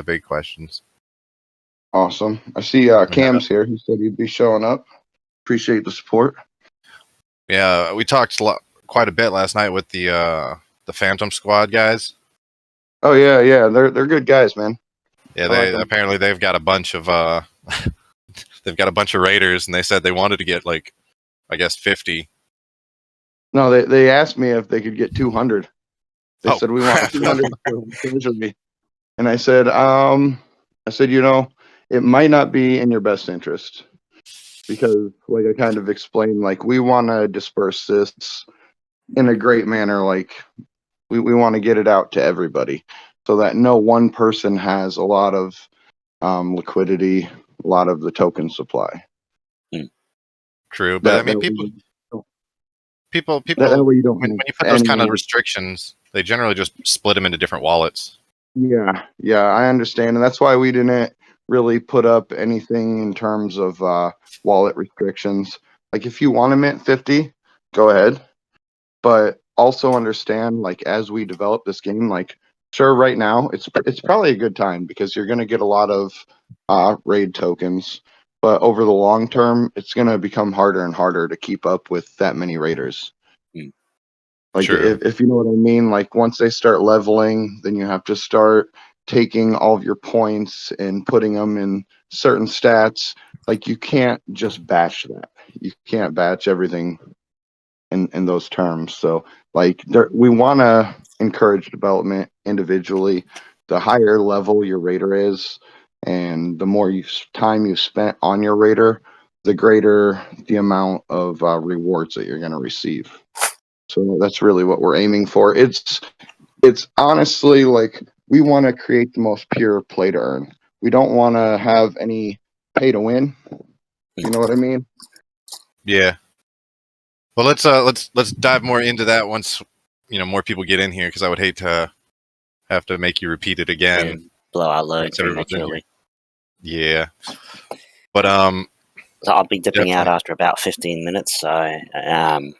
the big questions. Awesome. I see Cam's here. He said he'd be showing up. Appreciate the support. Yeah, we talked quite a bit last night with the Phantom Squad guys. Oh yeah, they're good guys, man. Yeah, apparently they've got a bunch of they've got a bunch of raiders, and they said they wanted to get like, I guess 50. No, they asked me if they could get 200. They said we want 200 individually, and I said it might not be in your best interest, because like I kind of explained, like we want to disperse this in a great manner. Like we want to get it out to everybody so that no one person has a lot of liquidity, a lot of the token supply. True, but I mean, people. That way you don't when you put those kind of restrictions, they generally just split them into different wallets. Yeah, I understand, and that's why we didn't really put up anything in terms of wallet restrictions. Like if you want to mint 50, go ahead, but also understand, like as we develop this game, like sure, right now it's probably a good time because you're going to get a lot of raid tokens, but over the long term, it's going to become harder and harder to keep up with that many raiders. Like if you know what I mean, like once they start leveling, then you have to start taking all of your points and putting them in certain stats. Like you can't just batch that. You can't batch everything in those terms. So like we want to encourage development individually. The higher level your raider is, and the more time you've spent on your raider, the greater the amount of rewards that you're going to receive. So that's really what we're aiming for. It's honestly like we want to create the most pure play to earn. We don't want to have any pay to win. You know what I mean? Yeah. Well, let's dive more into that once more people get in here, because I would hate to have to make you repeat it again. And blow our load prematurely. Yeah. But so I'll be dipping out after about 15 minutes. So I'm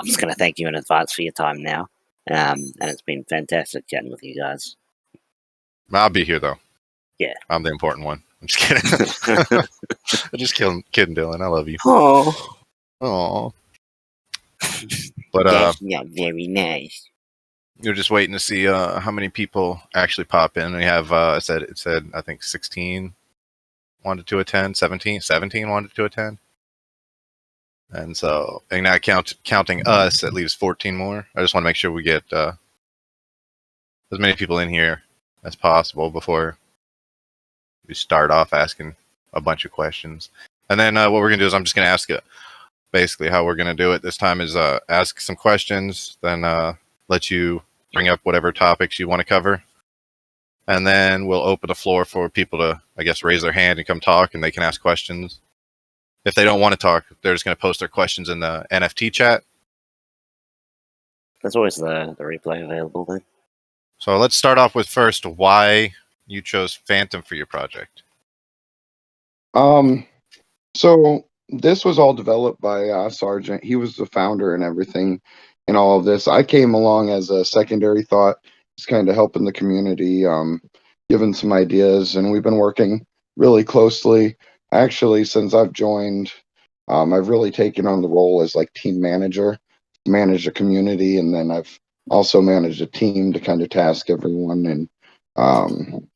just going to thank you in advance for your time now. And it's been fantastic chatting with you guys. I'll be here though. Yeah. I'm the important one. I'm just kidding. I'm just kidding, Dylan. I love you. Oh. But that's not very nice. You're just waiting to see how many people actually pop in. We have it said I think 16 wanted to attend, 17 wanted to attend. And so, and now counting us, that leaves 14 more. I just want to make sure we get as many people in here as possible before we start off asking a bunch of questions. And then what we're going to do is I'm just going to ask it. Basically, how we're going to do it this time is ask some questions, then let you bring up whatever topics you want to cover. And then we'll open the floor for people to, I guess, raise their hand and come talk, and they can ask questions. If they don't want to talk, they're just going to post their questions in the NFT chat. There's always the replay available then. So let's start off with first why you chose Phantom for your project. So this was all developed by Sargent. He was the founder and everything in all of this. I came along as a secondary thought, just kind of helping the community, giving some ideas, and we've been working really closely. Actually, since I've joined, I've really taken on the role as like team manager, manage a community, and then I've also managed a team to kind of task everyone and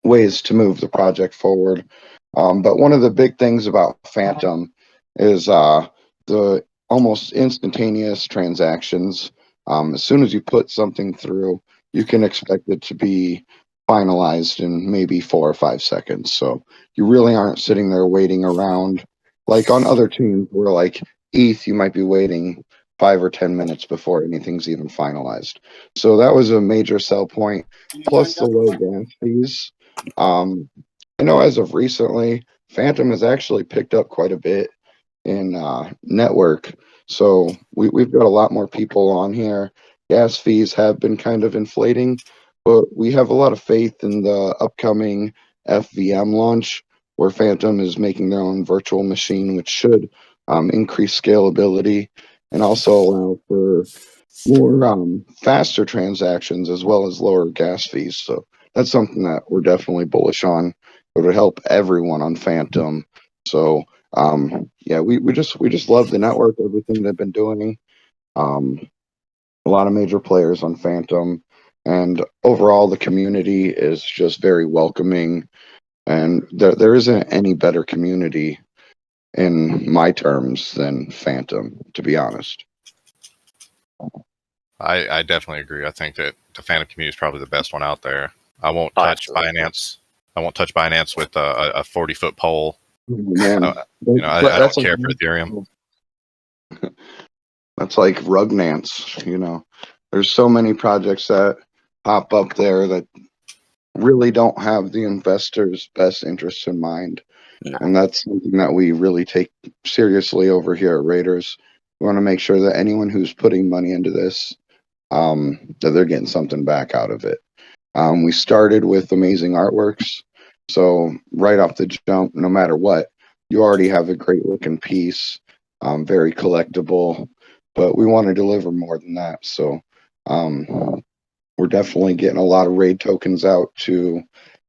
ways to move the project forward. But one of the big things about Phantom is the almost instantaneous transactions. As soon as you put something through, you can expect it to be finalized in maybe 4 or 5 seconds. So you really aren't sitting there waiting around like on other teams where like ETH, you might be waiting 5 or 10 minutes before anything's even finalized. So that was a major sell point, plus the low gas fees. I know as of recently, Phantom has actually picked up quite a bit in network. So we've got a lot more people on here. Gas fees have been kind of inflating, but we have a lot of faith in the upcoming FVM launch, where Phantom is making their own virtual machine, which should increase scalability and also allow for more faster transactions as well as lower gas fees. So that's something that we're definitely bullish on. It would help everyone on Phantom. So yeah, we just love the network, everything they've been doing. A lot of major players on Phantom, and overall the community is just very welcoming. And there isn't any better community in my terms than Phantom, to be honest. I definitely agree. I think that the Phantom community is probably the best one out there. I won't Oh, touch absolutely. Binance. I won't touch Binance with a 40-foot pole. Man, I don't care for Ethereum. That's like Rugnance, There's so many projects that pop up there that really don't have the investors' best interests in mind. No. And that's something that we really take seriously over here at Raiders. We want to make sure that anyone who's putting money into this, that they're getting something back out of it. We started with amazing artworks. So right off the jump, no matter what, you already have a great looking piece, very collectible, but we want to deliver more than that. So we're definitely getting a lot of raid tokens out to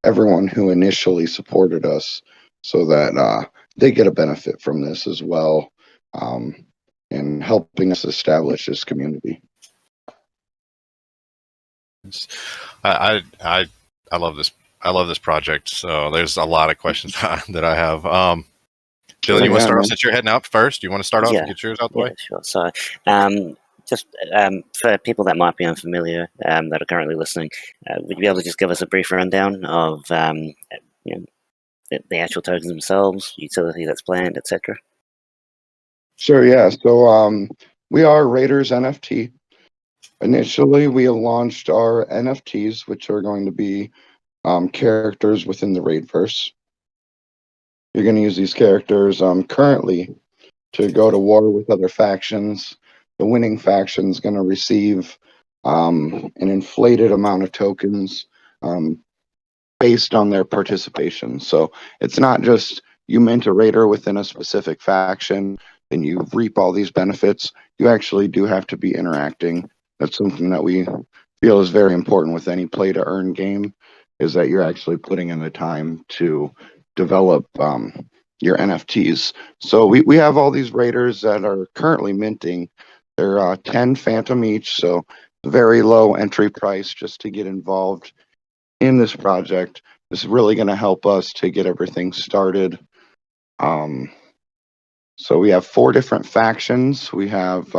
everyone who initially supported us so that they get a benefit from this as well, and helping us establish this community. I love this. I love this project. So there's a lot of questions that I have. Dylan, you want to start off since you're heading out first? You want to start off and get yours out the way? Sure. So, just for people that might be unfamiliar, that are currently listening, would you be able to just give us a brief rundown of the actual tokens themselves, utility that's planned, etc.? Sure. Yeah. So we are RAIDERS-NFT. Initially, we launched our NFTs, which are going to be characters within the Raidverse. You're going to use these characters currently to go to war with other factions. The winning faction is going to receive an inflated amount of tokens based on their participation. So it's not just you mint a raider within a specific faction and you reap all these benefits. You actually do have to be interacting. That's something that we feel is very important with any play to earn game, is that you're actually putting in the time to develop your NFTs. So we have all these raiders that are currently minting. They're 10 Phantom each, so very low entry price just to get involved in this project. This is really going to help us to get everything started. So we have 4 different factions. We have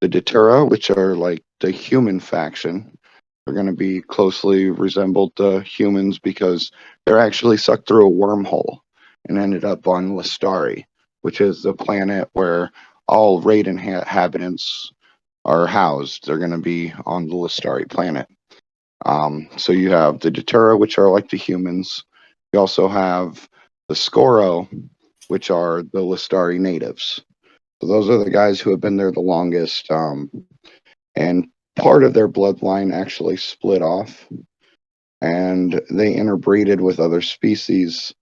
the Datura, which are like the human faction. They're going to be closely resembled to humans because they're actually sucked through a wormhole and ended up on Lestari, which is the planet where all raid inhabitants are housed. They're going to be on the Lestari planet. So you have the Datura, which are like the humans. You also have the Skoro, which are the Lestari natives. So those are the guys who have been there the longest. And part of their bloodline actually split off and they interbreeded with other species,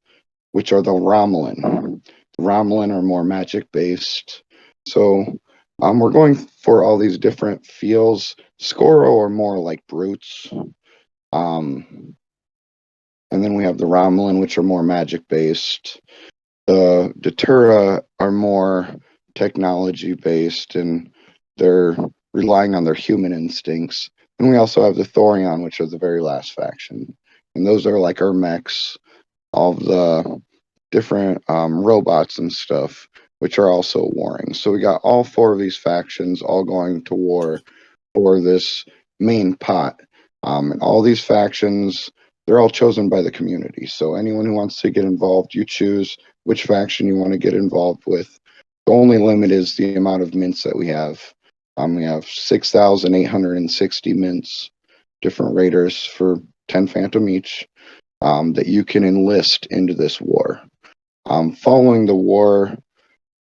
which are the Romulan. The Romulan are more magic based. So we're going for all these different feels. Skoro are more like brutes. And then we have the Romulan, which are more magic based. The Datura are more technology based and they're relying on their human instincts. And we also have the Thorion, which are the very last faction. And those are like our mechs, all the different robots and stuff, which are also warring. So we got all 4 of these factions all going to war for this main pot. And all these factions, they're all chosen by the community. So anyone who wants to get involved, you choose which faction you want to get involved with. The only limit is the amount of mints that we have. We have 6,860 mints, different raiders for 10 Phantom each, that you can enlist into this war. Following the war,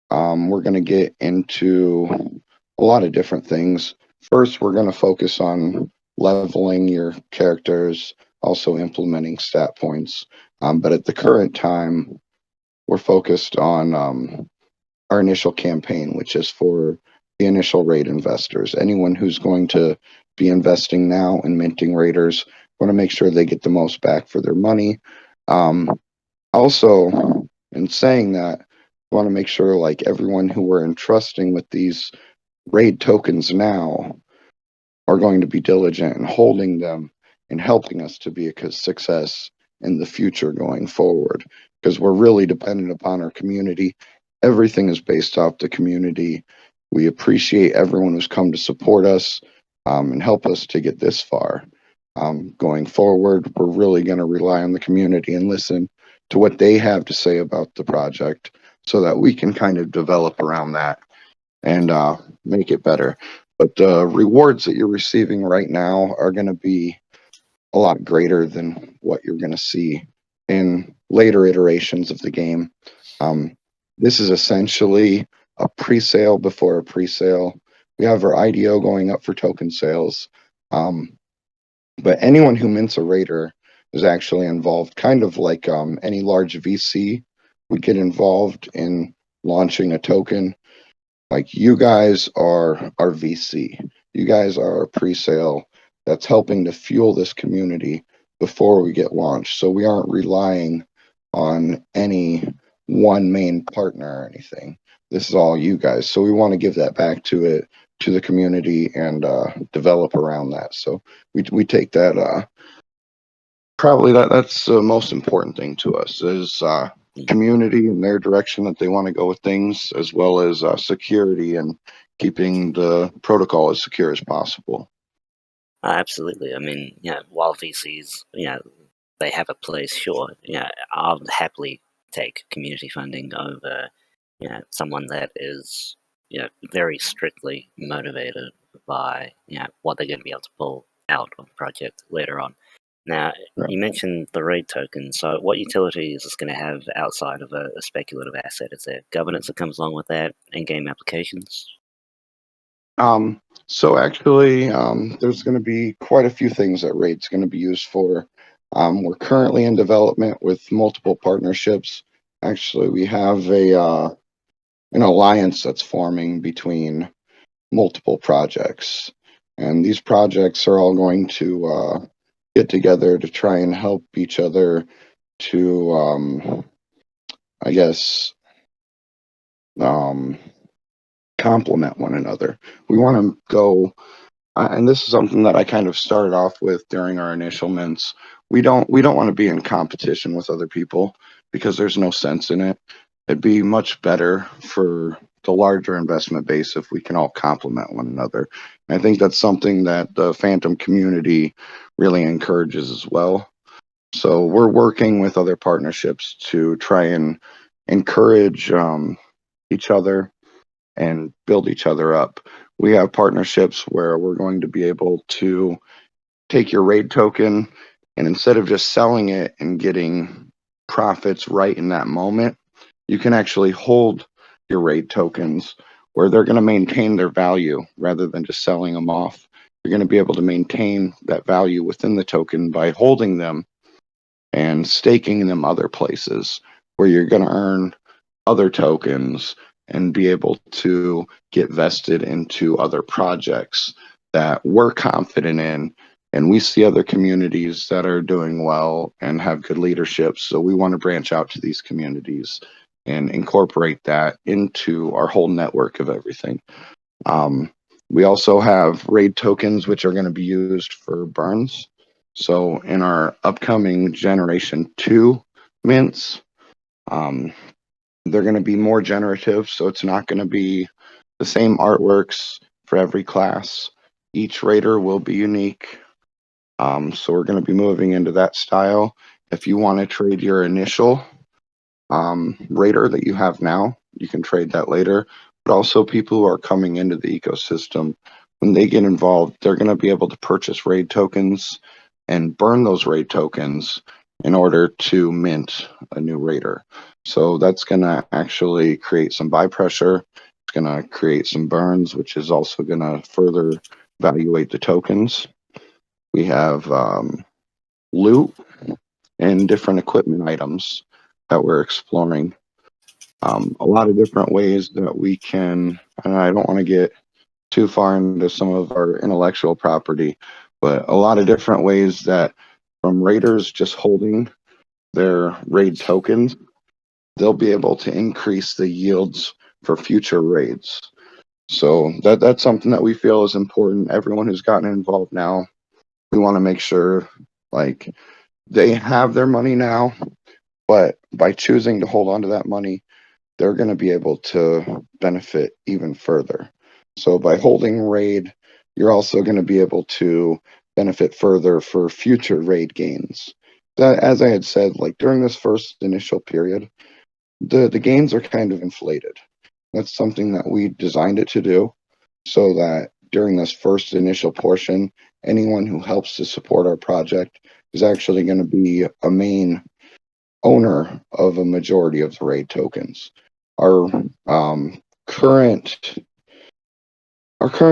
we're going to get into a lot of different things. First, we're going to focus on leveling your characters, also implementing stat points. But at the current time, we're focused on our initial campaign, which is for the initial raid investors. Anyone who's going to be investing now in minting raiders, want to make sure they get the most back for their money. Also, in saying that, we want to make sure like everyone who we're entrusting with these RAID tokens now are going to be diligent in holding them and helping us to be a success in the future going forward, because we're really dependent upon our community. Everything is based off the community. We appreciate everyone who's come to support us and help us to get this far. Going forward, we're really going to rely on the community and listen to what they have to say about the project so that we can kind of develop around that and make it better. But the rewards that you're receiving right now are going to be a lot greater than what you're going to see in later iterations of the game. This is essentially a pre-sale before a pre-sale. We have our IDO going up for token sales. But anyone who mints a Raider is actually involved, kind of like any large VC would get involved in launching a token. Like you guys are our VC. You guys are our pre-sale that's helping to fuel this community before we get launched. So we aren't relying on any one main partner or anything. This is all you guys. So we want to give that back to the community and develop around that. So we take that probably that's the most important thing to us is community and their direction that they want to go with things, as well as security and keeping the protocol as secure as possible. Absolutely. I mean, while VCs, they have a place, sure. I'll happily take community funding over, someone that is, very strictly motivated by, what they're going to be able to pull out of the project later on. Now, Right. you mentioned the RAID token. So what utility is this going to have outside of a speculative asset? Is there governance that comes along with that, in-game applications? So actually, there's going to be quite a few things that RAID's going to be used for. We're currently in development with multiple partnerships. Actually, we have an alliance that's forming between multiple projects, and these projects are all going to get together to try and help each other to, I guess, complement one another. We want to go, and this is something that I kind of started off with during our initial mints. We don't want to be in competition with other people because there's no sense in it. It'd be much better for the larger investment base if we can all complement one another. And I think that's something that the Phantom community really encourages as well. So we're working with other partnerships to try and encourage each other and build each other up. We have partnerships where we're going to be able to take your RAID token, and instead of just selling it and getting profits right in that moment, you can actually hold your RAID tokens where they're going to maintain their value rather than just selling them off. You're going to be able to maintain that value within the token by holding them and staking them other places where you're going to earn other tokens and be able to get vested into other projects that we're confident in. And we see other communities that are doing well and have good leadership. So we want to branch out to these communities and incorporate that into our whole network of everything. We also have RAID tokens, which are going to be used for burns. So in our upcoming Generation 2 mints, they're going to be more generative, so it's not going to be the same artworks for every class. Each Raider will be unique. So we're going to be moving into that style. If you want to trade your initial Raider that you have now, you can trade that later. But also people who are coming into the ecosystem, when they get involved, they're going to be able to purchase RAID tokens and burn those RAID tokens in order to mint a new Raider. So that's going to actually create some buy pressure. It's going to create some burns, which is also going to further evaluate the tokens. We have loot and different equipment items that we're exploring. A lot of different ways that we can, and I don't want to get too far into some of our intellectual property, but a lot of different ways that from raiders just holding their raid tokens, they'll be able to increase the yields for future raids. So that's something that we feel is important. Everyone who's gotten involved now, we want to make sure like they have their money now, but by choosing to hold on to that money, they're going to be able to benefit even further. So by holding raid, you're also going to be able to benefit further for future raid gains. That, as I had said, like during this first initial period, the gains are kind of inflated. That's something that we designed it to do, so that during this first initial portion, anyone who helps to support our project is actually going to be a main owner of a majority of the raid tokens. Our current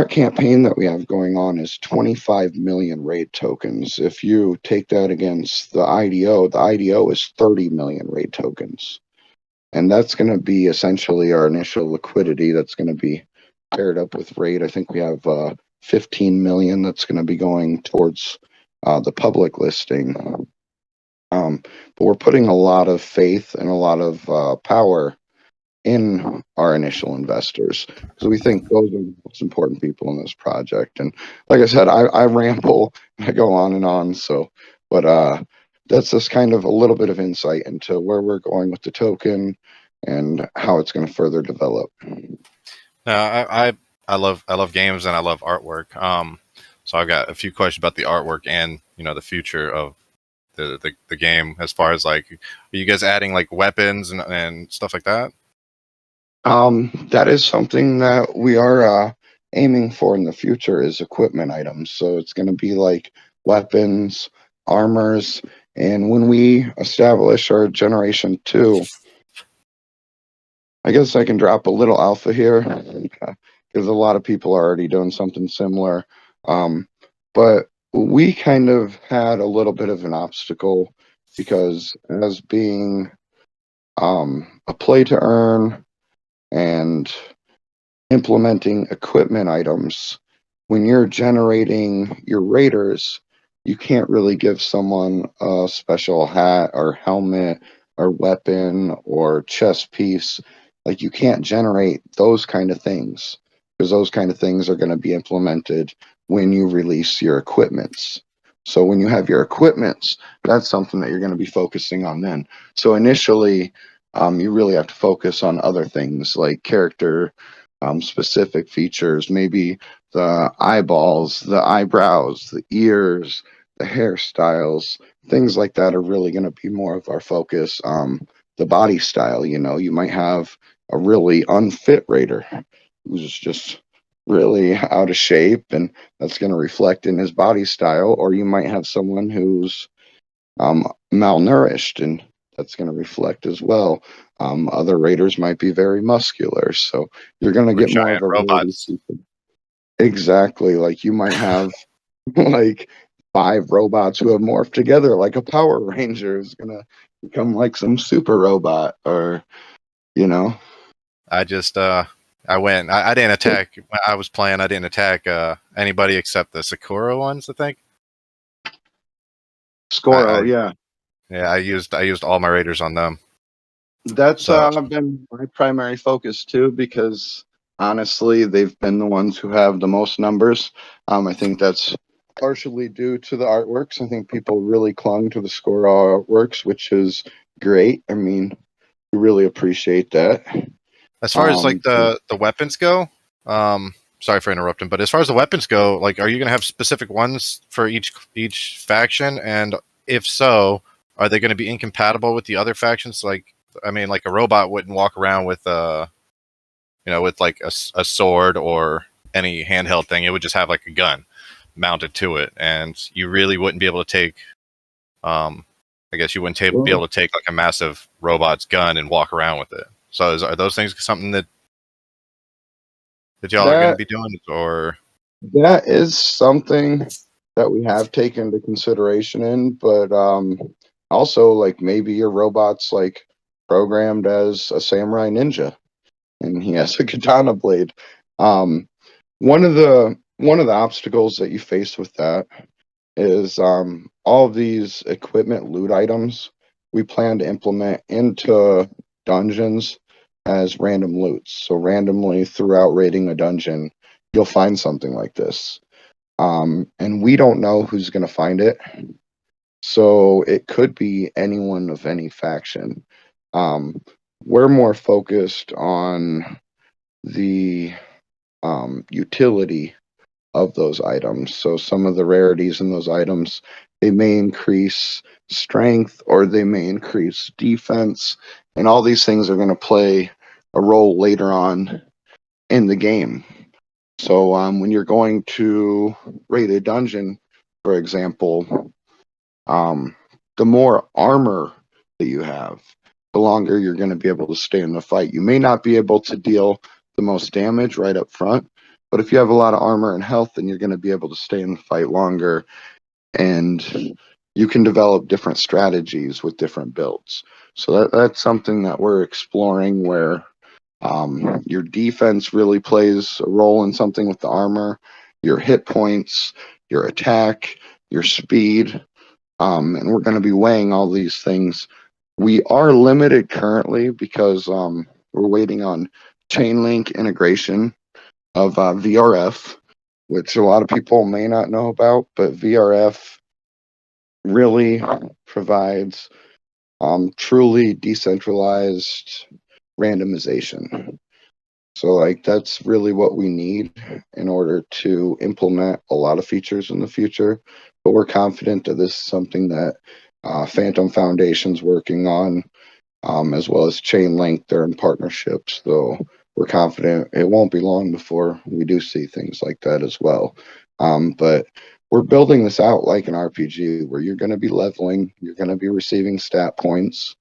campaign that we have going on is 25 million raid tokens. If you take that against the IDO is 30 million raid tokens. And that's going to be essentially our initial liquidity that's going to be paired up with raid. I think we have 15 million that's going to be going towards the public listing. But we're putting a lot of faith and a lot of power in our initial investors, because we think those are the most important people in this project. And like I said, I ramble and I go on and on. So, but that's just kind of a little bit of insight into where we're going with the token and how it's going to further develop. I love games and I love artwork. So I've got a few questions about the artwork and the future of the game, as far as like, are you guys adding like weapons and stuff like that? That is something that we are aiming for in the future, is equipment items. So it's going to be like weapons, armors, and when we establish our generation 2, I guess I can drop a little alpha here, because a lot of people are already doing something similar. But we kind of had a little bit of an obstacle, because as being a play to earn and implementing equipment items, when you're generating your raiders, you can't really give someone a special hat or helmet or weapon or chest piece. Like, you can't generate those kind of things, because those kind of things are going to be implemented when you release your equipments. So when you have your equipments, that's something that you're going to be focusing on then. So initially, you really have to focus on other things like character specific features, maybe the eyeballs, the eyebrows, the ears, the hairstyles, things like that are really going to be more of our focus. The body style, you might have a really unfit raider who's just really out of shape, and that's going to reflect in his body style, or you might have someone who's malnourished, and that's going to reflect as well. Other raiders might be very muscular, so you're going to get more of a robots. Exactly. Like, you might have like 5 robots who have morphed together, like a Power Ranger is going to become like some super robot, or I just I didn't attack when I was playing. I didn't attack anybody except the Sakura ones, I think. Scoro, yeah. Yeah, I used all my raiders on them. That's been my primary focus too, because honestly, they've been the ones who have the most numbers. I think that's partially due to the artworks. I think people really clung to the Scoro artworks, which is great. I mean, we really appreciate that. As far as like the weapons go, sorry for interrupting, but as far as the weapons go, like, are you going to have specific ones for each faction? And if so, are they going to be incompatible with the other factions? Like, I mean, like a robot wouldn't walk around with with like a sword or any handheld thing. It would just have like a gun mounted to it, and you really wouldn't be able to take. I guess you wouldn't be able to take like a massive robot's gun and walk around with it. So are those things something that y'all are going to be doing, or? That is something that we have taken into consideration but also, like, maybe your robot's like programmed as a samurai ninja and he has a katana blade. One of the obstacles that you face with that is all of these equipment loot items we plan to implement into dungeons as random loots. So randomly throughout raiding a dungeon, you'll find something like this. And we don't know who's going to find it. So it could be anyone of any faction. We're more focused on the utility of those items. So some of the rarities in those items, they may increase strength or they may increase defense, and all these things are going to play a role later on in the game. So when you're going to raid a dungeon, for example, the more armor that you have, the longer you're going to be able to stay in the fight. You may not be able to deal the most damage right up front, but if you have a lot of armor and health, then you're going to be able to stay in the fight longer, and you can develop different strategies with different builds. So that's something that we're exploring, where your defense really plays a role in something with the armor, your hit points, your attack, your speed, and we're going to be weighing all these things. We are limited currently because we're waiting on chain link integration of VRF, which a lot of people may not know about, but VRF really provides truly decentralized randomization. So like that's really what we need in order to implement a lot of features in the future. But we're confident that this is something that Phantom Foundation's working on, as well as Chainlink. They're in partnerships, so we're confident it won't be long before we do see things like that as well. But we're building this out like an RPG, where you're going to be leveling, you're going to be receiving stat points,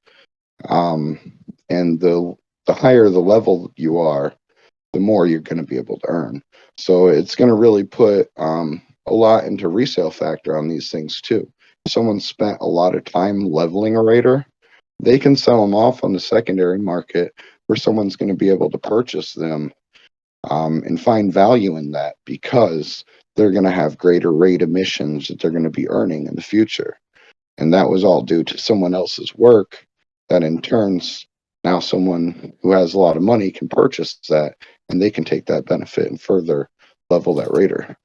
and the higher the level you are, the more you're going to be able to earn. So it's going to really put a lot into resale factor on these things too. If someone spent a lot of time leveling a raider, they can sell them off on the secondary market where someone's going to be able to purchase them and find value in that, because they're going to have greater rate emissions that they're going to be earning in the future. And that was all due to someone else's work that in turns, now someone who has a lot of money can purchase that, and they can take that benefit and further level that raider.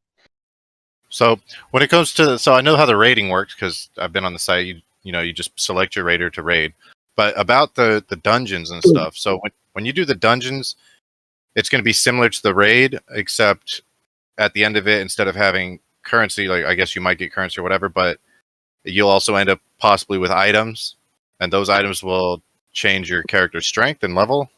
So when it comes to, so I know how the raiding works because I've been on the site. You just select your raider to raid. But about the dungeons and stuff. So when you do the dungeons, it's going to be similar to the raid, except at the end of it, instead of having currency, like I guess you might get currency or whatever, but you'll also end up possibly with items, and those items will change your character's strength and level.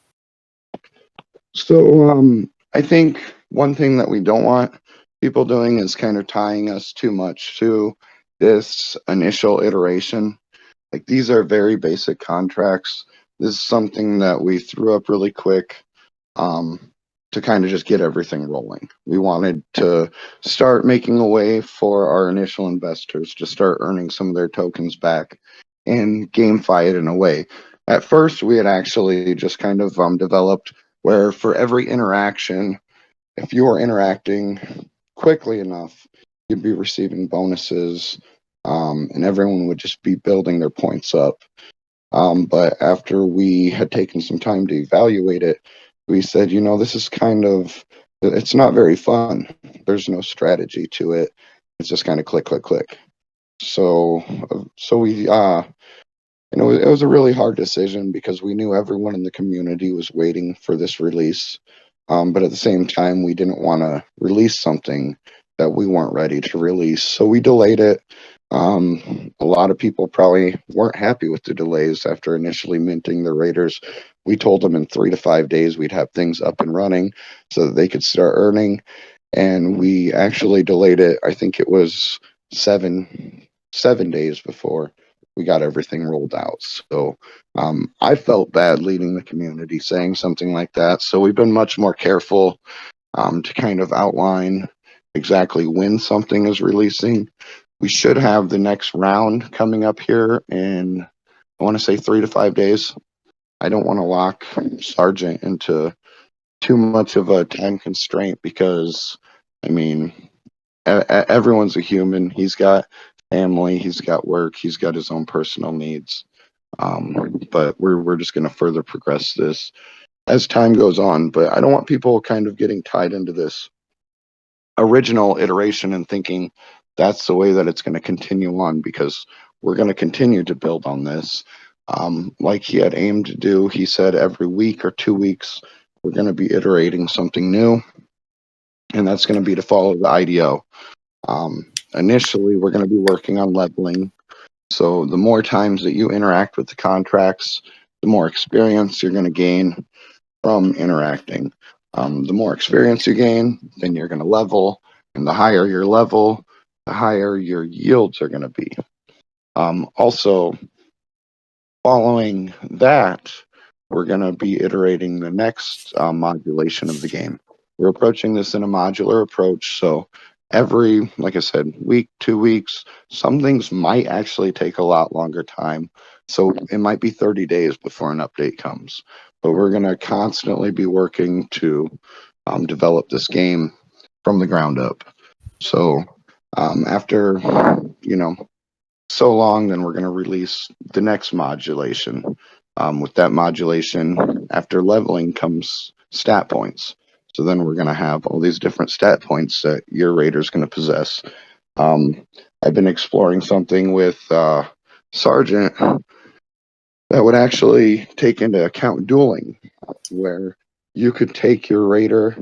So I think one thing that we don't want people doing is kind of tying us too much to this initial iteration. Like, these are very basic contracts. This is something that we threw up really quick to kind of just get everything rolling. We wanted to start making a way for our initial investors to start earning some of their tokens back and gamify it in a way. At first, we had actually just kind of developed where for every interaction, if you were interacting quickly enough, you'd be receiving bonuses, and everyone would just be building their points up. But after we had taken some time to evaluate it, we said, this is it's not very fun. There's no strategy to it. It's just kind of click, click, click. So we, it was a really hard decision because we knew everyone in the community was waiting for this release. But at the same time, we didn't want to release something that we weren't ready to release. So we delayed it. A lot of people probably weren't happy with the delays after initially minting the Raiders. We told them in 3 to 5 days we'd have things up and running so that they could start earning. And we actually delayed it. I think it was seven days before we got everything rolled out. So I felt bad leading the community saying something like that. So we've been much more careful to kind of outline exactly when something is releasing. We should have the next round coming up here in, I want to say 3 to 5 days. I don't want to lock Sergeant into too much of a time constraint because, everyone's a human. He's got family, he's got work, he's got his own personal needs. But we're just going to further progress this as time goes on. But I don't want people kind of getting tied into this original iteration and thinking that's the way that it's going to continue on, because we're going to continue to build on this. Like he had aimed to do, he said every week or 2 weeks, we're going to be iterating something new, and that's going to be to follow the IDO. Initially, we're going to be working on leveling. So the more times that you interact with the contracts, the more experience you're going to gain from interacting. The more experience you gain, then you're going to level, and the higher your level, the higher your yields are going to be. Also, following that, we're going to be iterating the next modulation of the game. We're approaching this in a modular approach, so every, like I said, week, 2 weeks, some things might actually take a lot longer time. So it might be 30 days before an update comes. But we're going to constantly be working to develop this game from the ground up. So after, so long, then we're going to release the next modulation. With that modulation, after leveling comes stat points. So then we're going to have all these different stat points that your raider's going to possess. I've been exploring something with Sergeant that would actually take into account dueling, where you could take your raider,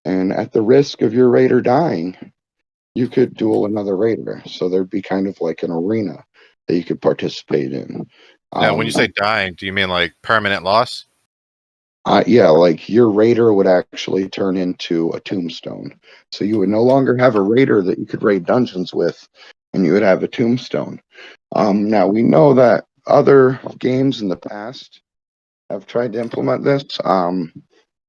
and at the risk of your raider dying, you could duel another raider. So there'd be kind of like an arena that you could participate in. Now, when you say dying, do you mean like permanent loss? Yeah, like your raider would actually turn into a tombstone. So you would no longer have a raider that you could raid dungeons with, and you would have a tombstone. Now, we know that other games in the past have tried to implement this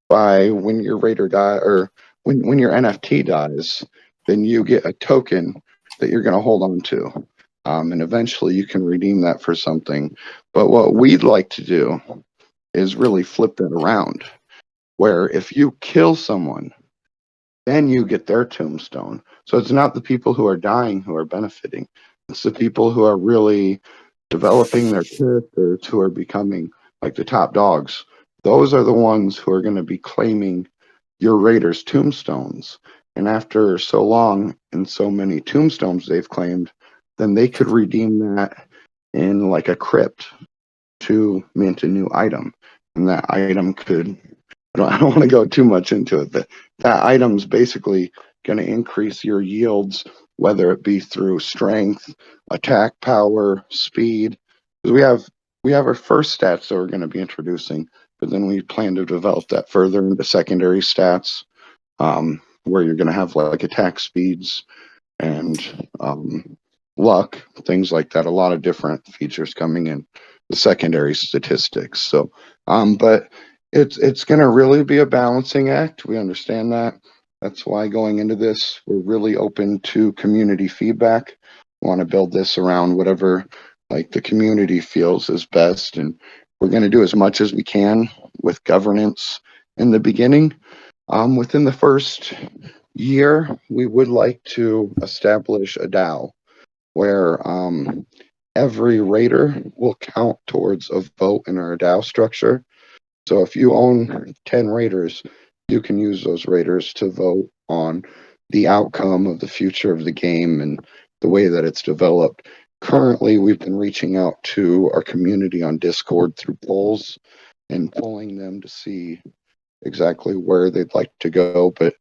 by when your raider die, or when your NFT dies, then you get a token that you're going to hold on to. And eventually you can redeem that for something. But what we'd like to do is really flip that around, where if you kill someone, then you get their tombstone. So it's not the people who are dying who are benefiting. It's the people who are really developing their characters, who are becoming like the top dogs. Those are the ones who are going to be claiming your raiders' tombstones. And after so long and so many tombstones they've claimed, then they could redeem that in like a crypt to mint a new item. And that item could, I don't want to go too much into it, but that item's basically going to increase your yields, whether it be through strength, attack power, speed. Because we have our first stats that we're going to be introducing, but then we plan to develop that further into secondary stats, where you're going to have like attack speeds and luck, things like that. A lot of different features coming in the secondary statistics. So, but it's going to really be a balancing act. We understand that. That's why going into this, we're really open to community feedback. We want to build this around whatever like the community feels is best, and we're going to do as much as we can with governance in the beginning. Within the first year, we would like to establish a DAO where every raider will count towards a vote in our DAO structure. So if you own 10 raiders, you can use those raiders to vote on the outcome of the future of the game and the way that it's developed. Currently, we've been reaching out to our community on Discord through polls and polling them to see exactly where they'd like to go. But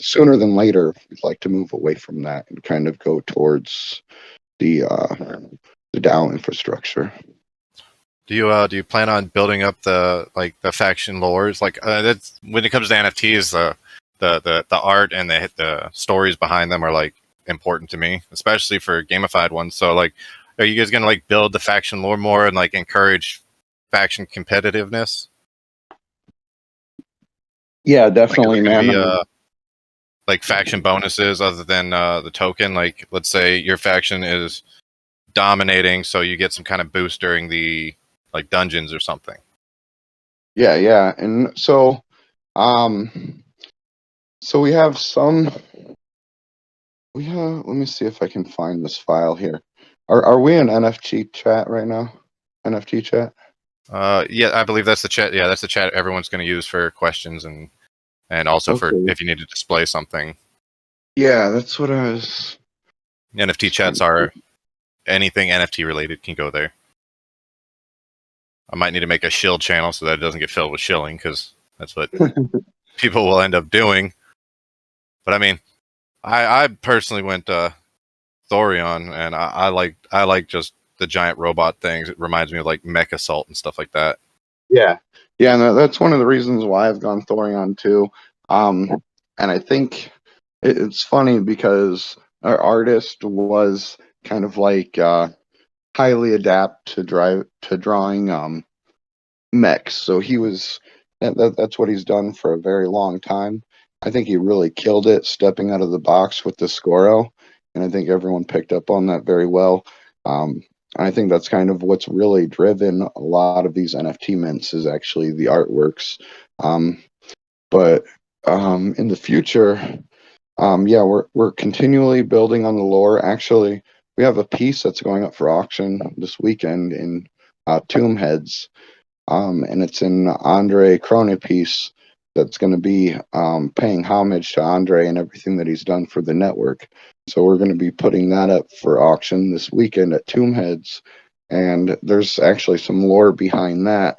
sooner than later, we'd like to move away from that and kind of go towards the DAO infrastructure. Do you plan on building up the faction lores? That's when it comes to NFTs, the art and the stories behind them are like important to me, especially for gamified ones. So like, are you guys gonna like build the faction lore more and like encourage faction competitiveness? Yeah, definitely, man. Like faction bonuses other than the token. Like, let's say your faction is dominating, so you get some kind of boost during the like dungeons or something. Yeah, and so we have some Yeah, let me see if I can find this file here. Are we in NFT chat right now? NFT chat? Yeah, I believe that's the chat. Yeah, that's the chat everyone's going to use for questions and also for Okay. if you need to display something. Yeah, that's what I was NFT trying chats are anything NFT related can go there. I might need to make a shill channel so that it doesn't get filled with shilling, because that's what people will end up doing. But I mean, I personally went Thorion, and I like just the giant robot things. It reminds me of like Mech Assault and stuff like that. Yeah, yeah, and that's one of the reasons why I've gone Thorion too. And I think it's funny because our artist was kind of like highly adapt to drawing mechs. So he was that's what he's done for a very long time. I think he really killed it stepping out of the box with the Scoro, and I think everyone picked up on that very well. And I think that's kind of what's really driven a lot of these NFT mints is actually the artworks. Um, but in the future, yeah, we're continually building on the lore. Actually, we have a piece that's going up for auction this weekend in Tomb Heads, and it's an Andre Krone piece that's going to be paying homage to Andre and everything that he's done for the network. So we're going to be putting that up for auction this weekend at Tombheads, and there's actually some lore behind that.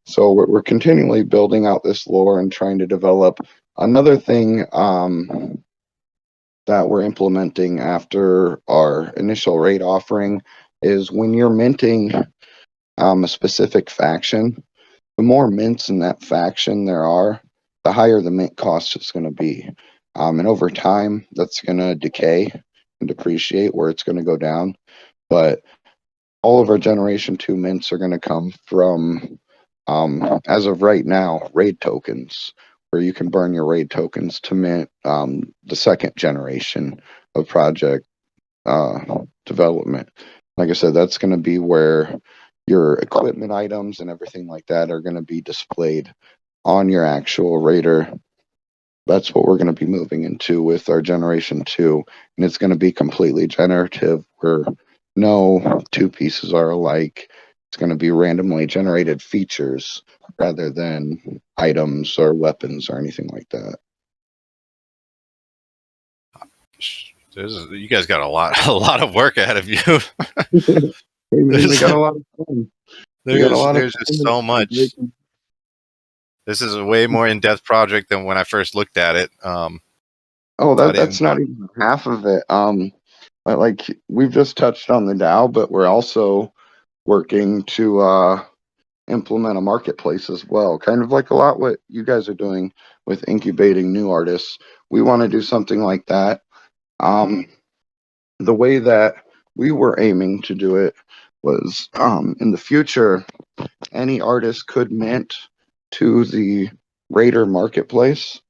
So we're continually building out this lore and trying to develop another thing that we're implementing after our initial raid offering is when you're minting a specific faction, the more mints in that faction there are, the higher the mint cost is going to be. And over time, that's going to decay and depreciate where it's going to go down. But all of our Generation 2 mints are going to come from, as of right now, raid tokens, where you can burn your raid tokens to mint the second generation of project development. Like I said, that's going to be where your equipment items and everything like that are going to be displayed on your actual Raider. That's what we're going to be moving into with our Generation 2. And it's going to be completely generative, where no two pieces are alike. It's going to be randomly generated features rather than items or weapons or anything like that. You guys got a lot of work ahead of you. Hey man, we got a lot of fun. We got a lot of There's just fun. so much. This is a way more in-depth project than when I first looked at it. Oh, I that's didn't. not even half of it. Like we've just touched on the DAO, but we're also working to implement a marketplace as well. Kind of like a lot what you guys are doing with incubating new artists. We want to do something like that. The way that we were aiming to do it was in the future, any artist could mint to the Raider marketplace,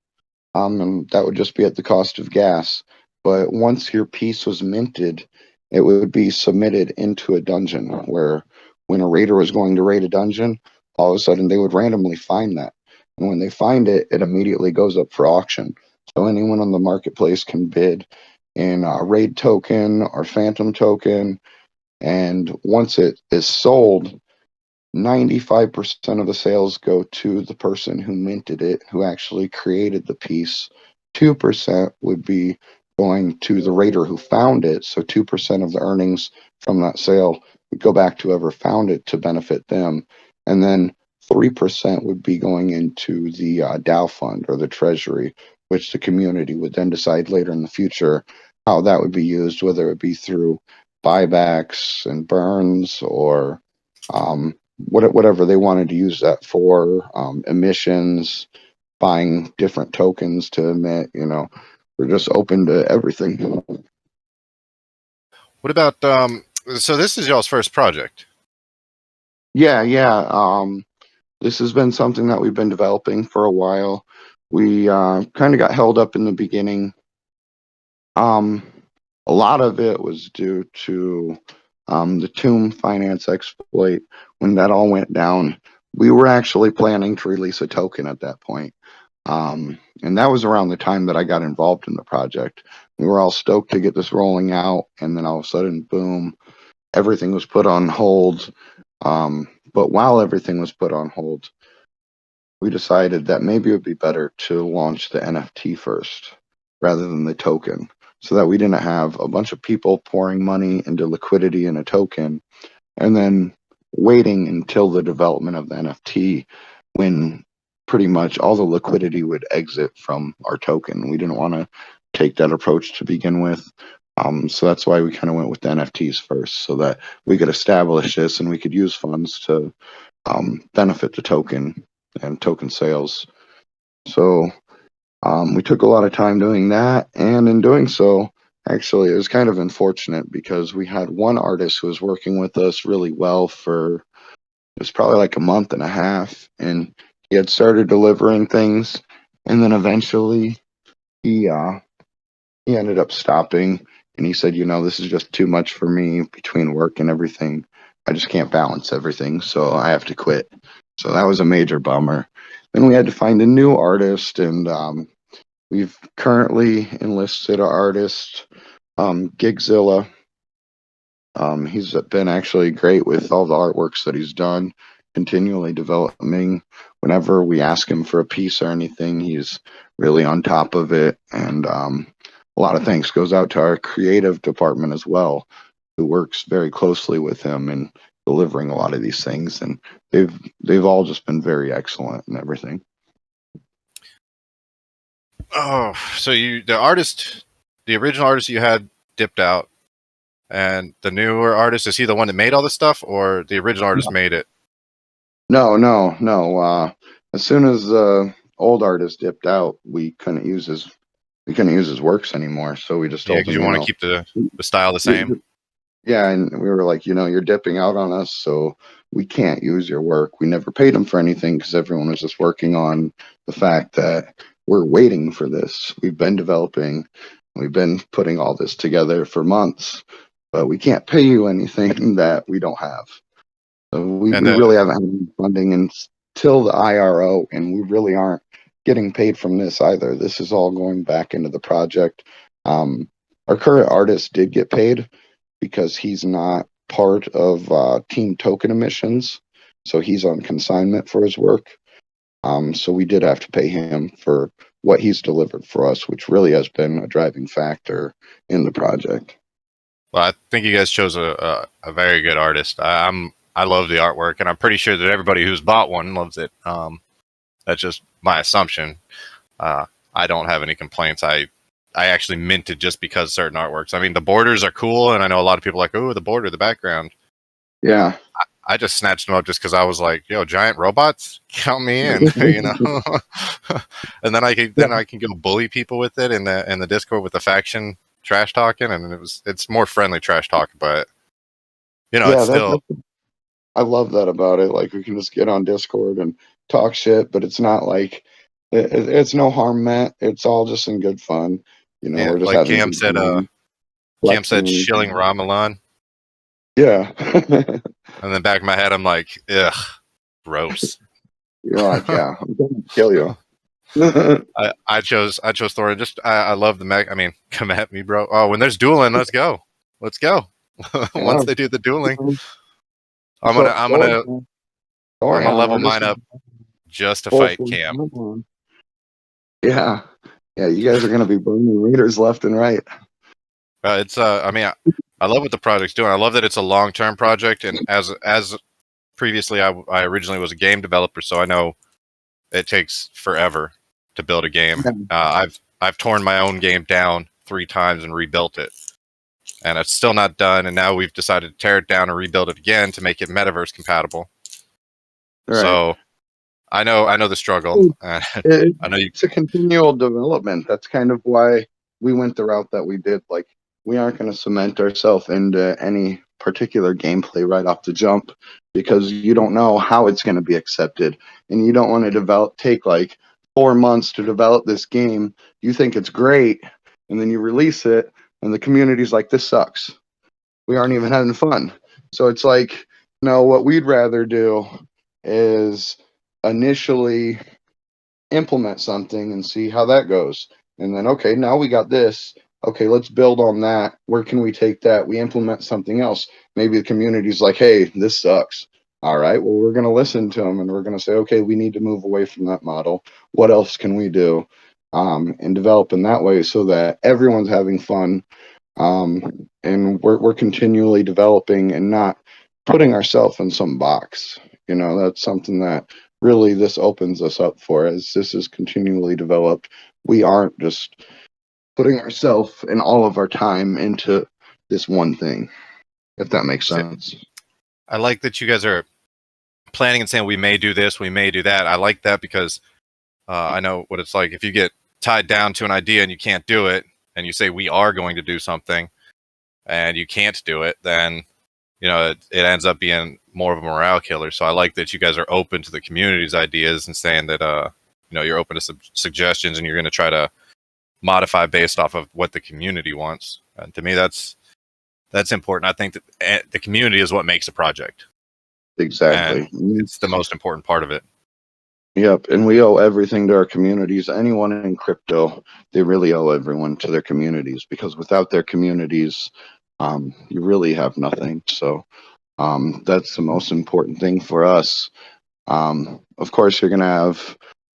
and that would just be at the cost of gas. But once your piece was minted, it would be submitted into a dungeon where when a raider was going to raid a dungeon, all of a sudden they would randomly find that. And when they find it, it immediately goes up for auction. So anyone on the marketplace can bid in a raid token or phantom token. And once it is sold, 95% of the sales go to the person who minted it, who actually created the piece. 2% would be going to the raider who found it. So 2% of the earnings from that sale would go back to whoever found it to benefit them. And then 3% would be going into the DAO fund or the treasury, which the community would then decide later in the future how that would be used, whether it be through buybacks and burns or whatever they wanted to use that for, emissions, buying different tokens to emit. We're just open to everything. What about so this is y'all's first project? Yeah. This has been something that we've been developing for a while. We kind of got held up in the beginning. A lot of it was due to the Tomb finance exploit. When that all went down, we were actually planning to release a token at that point. And that was around the time that I got involved in the project. We were all stoked to get this rolling out, and then all of a sudden, boom, everything was put on hold. But while everything was put on hold, we decided that maybe it would be better to launch the NFT first rather than the token, so that we didn't have a bunch of people pouring money into liquidity in a token and then waiting until the development of the NFT when pretty much all the liquidity would exit from our token. We didn't want to take that approach to begin with. So that's why we kind of went with the NFTs first, so that we could establish this and we could use funds to benefit the token and token sales. So we took a lot of time doing that, and in doing so, actually, it was kind of unfortunate because we had one artist who was working with us really well for, it was probably like a month and a half, and he had started delivering things, and then eventually he ended up stopping, and he said, this is just too much for me between work and everything. I just can't balance everything, so I have to quit. So that was a major bummer. Then we had to find a new artist, and we've currently enlisted an artist, Gigzilla. He's been actually great with all the artworks that he's done, continually developing. Whenever we ask him for a piece or anything, he's really on top of it. And a lot of thanks goes out to our creative department as well, who works very closely with him in delivering a lot of these things. And they've all just been very excellent and everything. Oh, so the original artist you had dipped out, and the newer artist, is he the one that made all this stuff, or the original artist made it? No. As soon as the old artist dipped out, we couldn't use his works anymore. So we just Yeah, told because him, you want to keep the style the same. Yeah, and we were like, you're dipping out on us, so we can't use your work. We never paid him for anything because everyone was just working on the fact that we're waiting for this. We've been developing, we've been putting all this together for months, but we can't pay you anything that we don't have. So we And then, really haven't had any funding until the IRO, and we really aren't getting paid from this either. This is all going back into the project. Our current artist did get paid because he's not part of team token emissions, so he's on consignment for his work. So we did have to pay him for what he's delivered for us, which really has been a driving factor in the project. well, I think you guys chose a very good artist. I love the artwork, and I'm pretty sure that everybody who's bought one loves it. That's just my assumption. I don't have any complaints. I actually minted just because certain artworks. I mean, the borders are cool, and I know a lot of people are like, oh, the border, the background. Yeah. I just snatched them up just because I was like, yo, giant robots, count me in, and then I can go bully people with it in the Discord with the faction trash talking, and it's more friendly trash talk, but it's still. I love that about it. Like, we can just get on Discord and talk shit, but it's not like it's no harm meant. It's all just in good fun. Yeah, We're just like having Cam good said, fun, Cam said flexing. shilling Ramalan. Yeah. And then back in my head, I'm like, ugh, gross. You're like, yeah, I'm gonna kill you. I chose Thor. Just I love the mech. I mean, come at me, bro. Oh, when there's dueling, let's go. Once they do the dueling, I'm gonna level mine up just to fight Cam. Yeah. Yeah, you guys are gonna be burning raiders left and right. It's I mean, I love what the project's doing. I love that it's a long-term project, and as previously, I originally was a game developer, so I know it takes forever to build a game. I've torn my own game down 3 times and rebuilt it, and it's still not done. And now we've decided to tear it down and rebuild it again to make it metaverse compatible. Right. So I know the struggle. I know it's a continual development. That's kind of why we went the route that we did. Like, we aren't going to cement ourselves into any particular gameplay right off the jump, because you don't know how it's going to be accepted, and you don't want to take like 4 months to develop this game. You think it's great, and then you release it, and the community's like, this sucks. We aren't even having fun. So it's like, no, what we'd rather do is initially implement something and see how that goes. And then, okay, now we got this. Okay, let's build on that. Where can we take that? We implement something else. Maybe the community's like, hey, this sucks. All right, well, we're going to listen to them and we're going to say, okay, we need to move away from that model. What else can we do? And develop in that way so that everyone's having fun. And we're continually developing and not putting ourselves in some box. You know, that's something that really this opens us up for. As this is continually developed, we aren't just putting ourselves and all of our time into this one thing, if that makes sense. I like that you guys are planning and saying we may do this, we may do that. I like that because I know what it's like if you get tied down to an idea and you can't do it, and you say we are going to do something, and you can't do it, then it ends up being more of a morale killer. So I like that you guys are open to the community's ideas and saying that you're open to some suggestions and you're going to try to modify based off of what the community wants. And to me, that's important. I think that the community is what makes a project. Exactly. And it's the most important part of it. Yep, and we owe everything to our communities. Anyone in crypto, they really owe everyone to their communities, because without their communities, you really have nothing. So that's the most important thing for us. Of course, you're going to have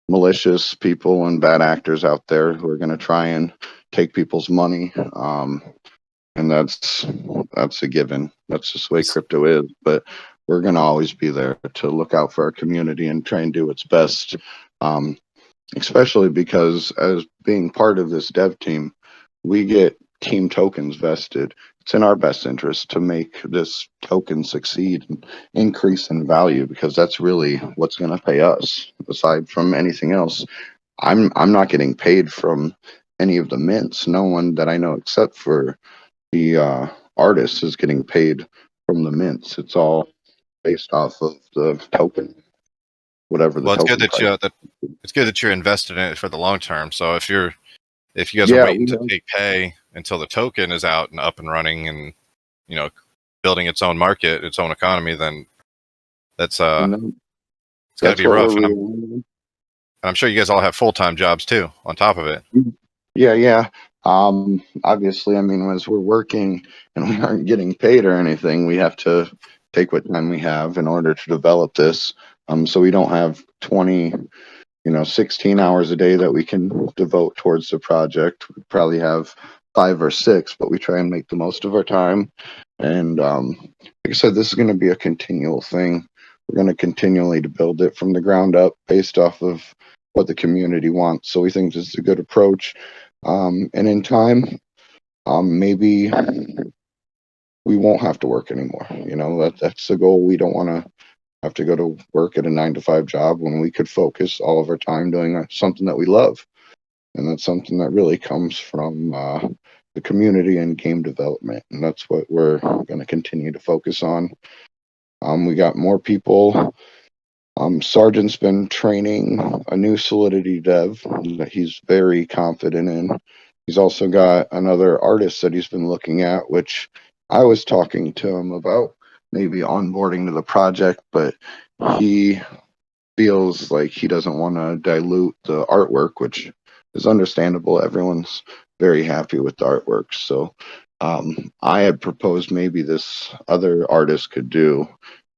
malicious people and bad actors out there who are going to try and take people's money. And that's a given. That's just the way crypto is. But we're going to always be there to look out for our community and try and do what's best. Especially because as being part of this dev team, we get team tokens vested. It's in our best interest to make this token succeed and increase in value, because that's really what's going to pay us. Aside from anything else, I'm not getting paid from any of the mints. No one that I know except for the artist is getting paid from the mints. It's all based off of the token, whatever the Well, it's token good price. it's good that you're invested in it for the long term. So if you guys are Yeah, waiting to take pay until the token is out and up and running and building its own market, its own economy, then it's got to be rough. And I'm sure you guys all have full-time jobs too on top of it. Yeah. Obviously, I mean, as we're working and we aren't getting paid or anything, we have to take what time we have in order to develop this. So we don't have 20, 16 hours a day that we can devote towards the project. We probably have 5 or 6, but we try and make the most of our time. And like I said, this is going to be a continual thing. We're going to continually to build it from the ground up based off of what the community wants. So we think this is a good approach. And in time, maybe we won't have to work anymore. That's the goal. We don't want to have to go to work at a 9-to-5 job when we could focus all of our time doing something that we love. And that's something that really comes from the community and game development. And that's what we're going to continue to focus on. We got more people. Sergeant's been training a new Solidity dev that he's very confident in. He's also got another artist that he's been looking at, which I was talking to him about maybe onboarding to the project, but he feels like he doesn't want to dilute the artwork, which is understandable. Everyone's very happy with the artwork. So I had proposed maybe this other artist could do,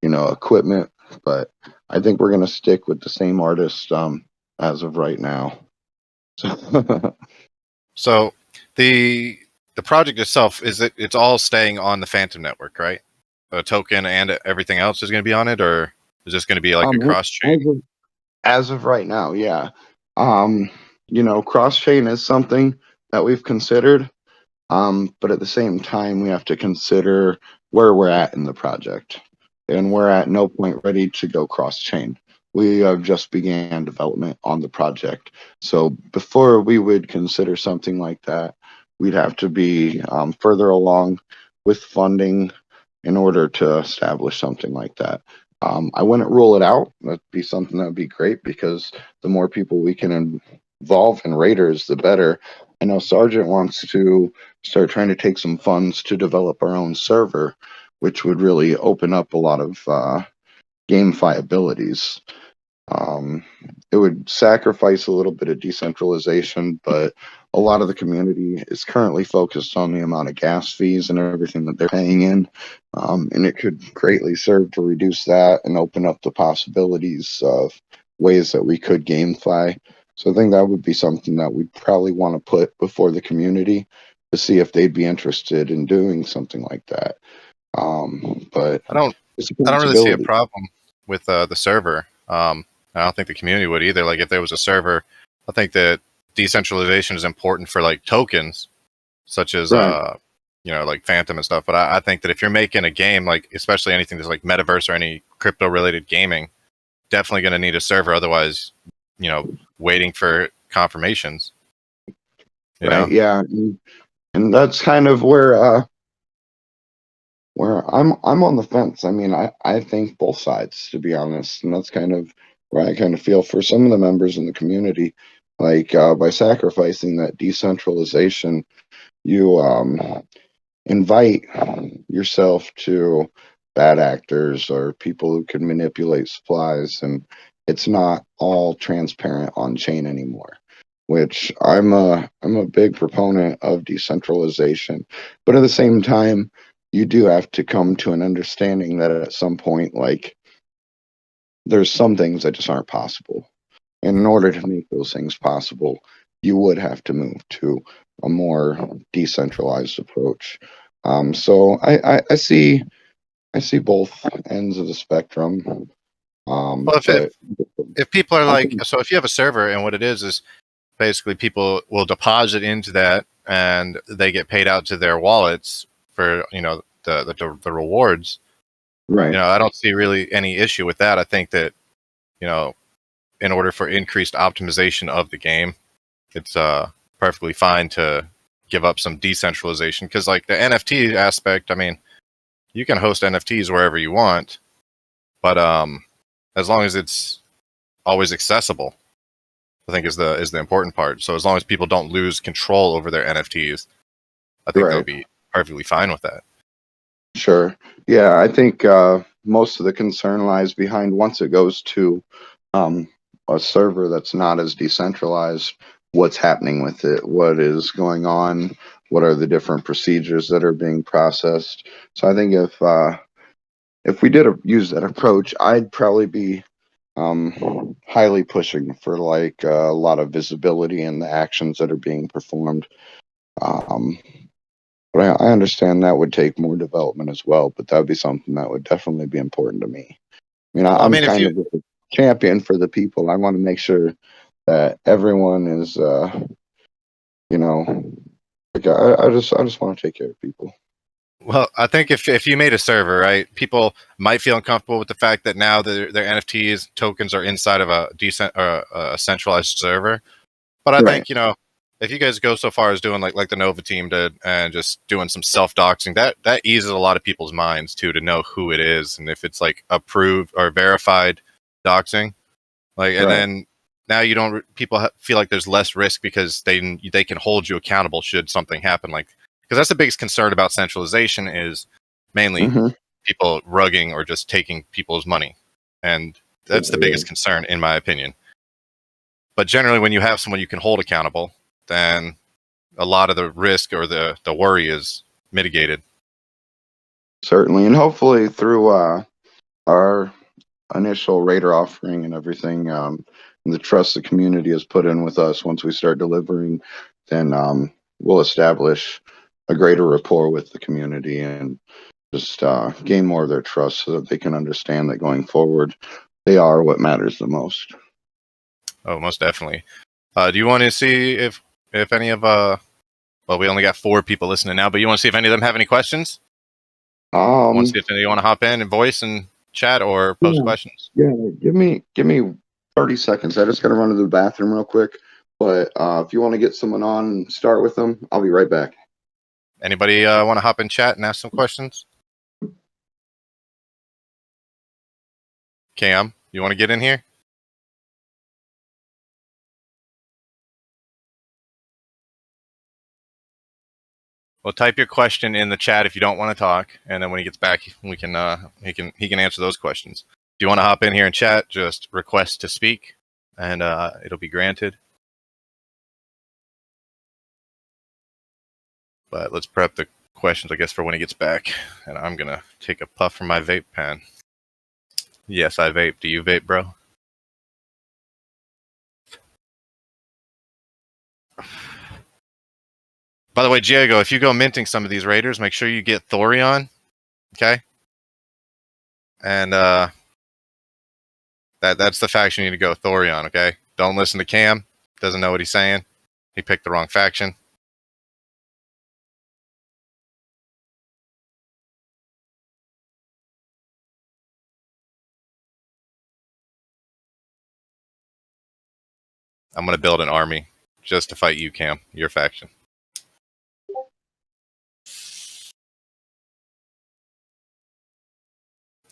equipment, but I think we're going to stick with the same artist as of right now. So the project itself, it's all staying on the Phantom network, right? The token and everything else is going to be on it, or is this going to be like a cross chain? As of right now, yeah. Cross chain is something that we've considered, but at the same time, we have to consider where we're at in the project, and we're at no point ready to go cross chain. We have just began development on the project, so before we would consider something like that, we'd have to be further along with funding in order to establish something like that. I wouldn't rule it out. That'd be something that would be great, because the more people we can involve in Raiders, the better. I know Sergeant wants to start trying to take some funds to develop our own server, which would really open up a lot of GameFi abilities. it would sacrifice a little bit of decentralization, but a lot of the community is currently focused on the amount of gas fees and everything that they're paying in. And it could greatly serve to reduce that and open up the possibilities of ways that we could gamify. So I think that would be something that we'd probably want to put before the community to see if they'd be interested in doing something like that. But I don't it's a I don't really see a possibility. problem with the server. I don't think the community would either. Like if there was a server, I think that decentralization is important for like tokens, such as Right. like Phantom and stuff. But I think that if you're making a game, like especially anything that's like metaverse or any crypto related gaming, definitely going to need a server. Otherwise, waiting for confirmations. Right. Yeah. And that's kind of where I'm on the fence. I mean, I think both sides, to be honest, and that's kind of where I kind of feel for some of the members in the community, like by sacrificing that decentralization, you invite yourself to bad actors or people who can manipulate supplies, and it's not all transparent on chain anymore. Which I'm a big proponent of decentralization, but at the same time, you do have to come to an understanding that at some point, like there's some things that just aren't possible. And in order to make those things possible, you would have to move to a more decentralized approach. So I see both ends of the spectrum. Well, But if people are I like, think so if you have a server and what it is basically people will deposit into that and they get paid out to their wallets for the rewards. right. I don't see really any issue with that. I think that you know in order for increased optimization of the game, it's perfectly fine to give up some decentralization because like the NFT aspect, I mean, you can host NFTs wherever you want, but as long as it's always accessible, I think is the important part. So as long as people don't lose control over their NFTs, I think they'll Right. be perfectly fine with that. Sure. Yeah, I think most of the concern lies behind once it goes to um, a server that's not as decentralized, what's happening with it, what is going on, what are the different procedures that are being processed. So I think if we did use that approach, I'd probably be highly pushing for like a lot of visibility in the actions that are being performed. Um, but I understand that would take more development as well, but that would be something that would definitely be important to me. I mean, Well, I I'm mean, if kind you of a champion for the people. I want to make sure that everyone is, you know, like I just want to take care of people. well, I think if you made a server, right, people might feel uncomfortable with the fact that now their NFTs tokens are inside of a decent or a centralized server. But I Right. think if you guys go so far as doing like the Nova team did and just doing some self doxing, that eases a lot of people's minds too to know who it is and if it's like approved or verified doxing. Like, and Right. then now you don't people feel like there's less risk because they can hold you accountable should something happen. Like, because that's the biggest concern about centralization is mainly Mm-hmm. people rugging or just taking people's money, and that's the biggest concern in my opinion. But generally, when you have someone you can hold accountable, then a lot of the risk or the worry is mitigated. Certainly, and hopefully through our initial Raider offering and everything, and the trust the community has put in with us, once we start delivering, then we'll establish a greater rapport with the community and just gain more of their trust so that they can understand that going forward, they are what matters the most. Oh, most definitely. Do you want to see if any of well, we only got 4 people listening now, but you want to see if any of them have any questions? Want to Um, see if they want to hop in and voice and chat or post yeah, questions? yeah. Give me 30 seconds. I just got to run to the bathroom real quick. But if you want to get someone on and start with them, I'll be right back. Anybody want to hop in chat and ask some questions? Cam, you want to get in here? Well, type your question in the chat if you don't want to talk, and then when he gets back, we can he can answer those questions. If you want to hop in here and chat, just request to speak, and it'll be granted. But let's prep the questions, I guess, for when he gets back. And I'm going to take a puff from my vape pen. Yes, I vape. Do you vape, bro? By the way, Diego, if you go minting some of these raiders, make sure you get Thorion. Okay? And that's the faction you need to go, Thorion, okay? Don't listen to Cam. Doesn't know what he's saying. He picked the wrong faction. I'm going to build an army just to fight you, Cam, your faction.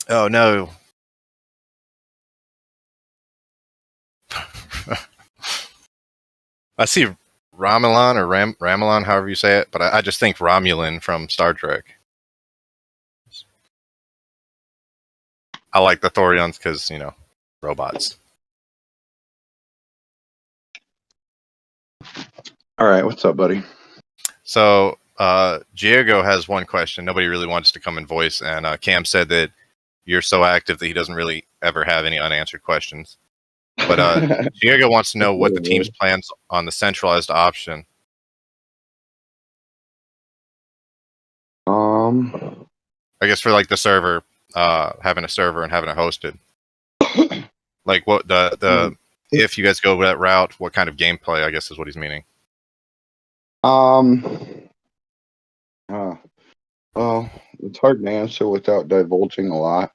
Oh, no. I see Romulan or Ramelon, however you say it, but I just think Romulan from Star Trek. I like the Thorions because, you know, robots. All right, what's up, buddy? So, Diego has one question. Nobody really wants to come and voice, and Cam said that you're so active that he doesn't really ever have any unanswered questions. But Diego wants to know what the team's plans on the centralized option. I guess for like the server, having a server and having it hosted. Like what the if you guys go that route, what kind of gameplay? I guess is what he's meaning. Well, it's hard to answer without divulging a lot.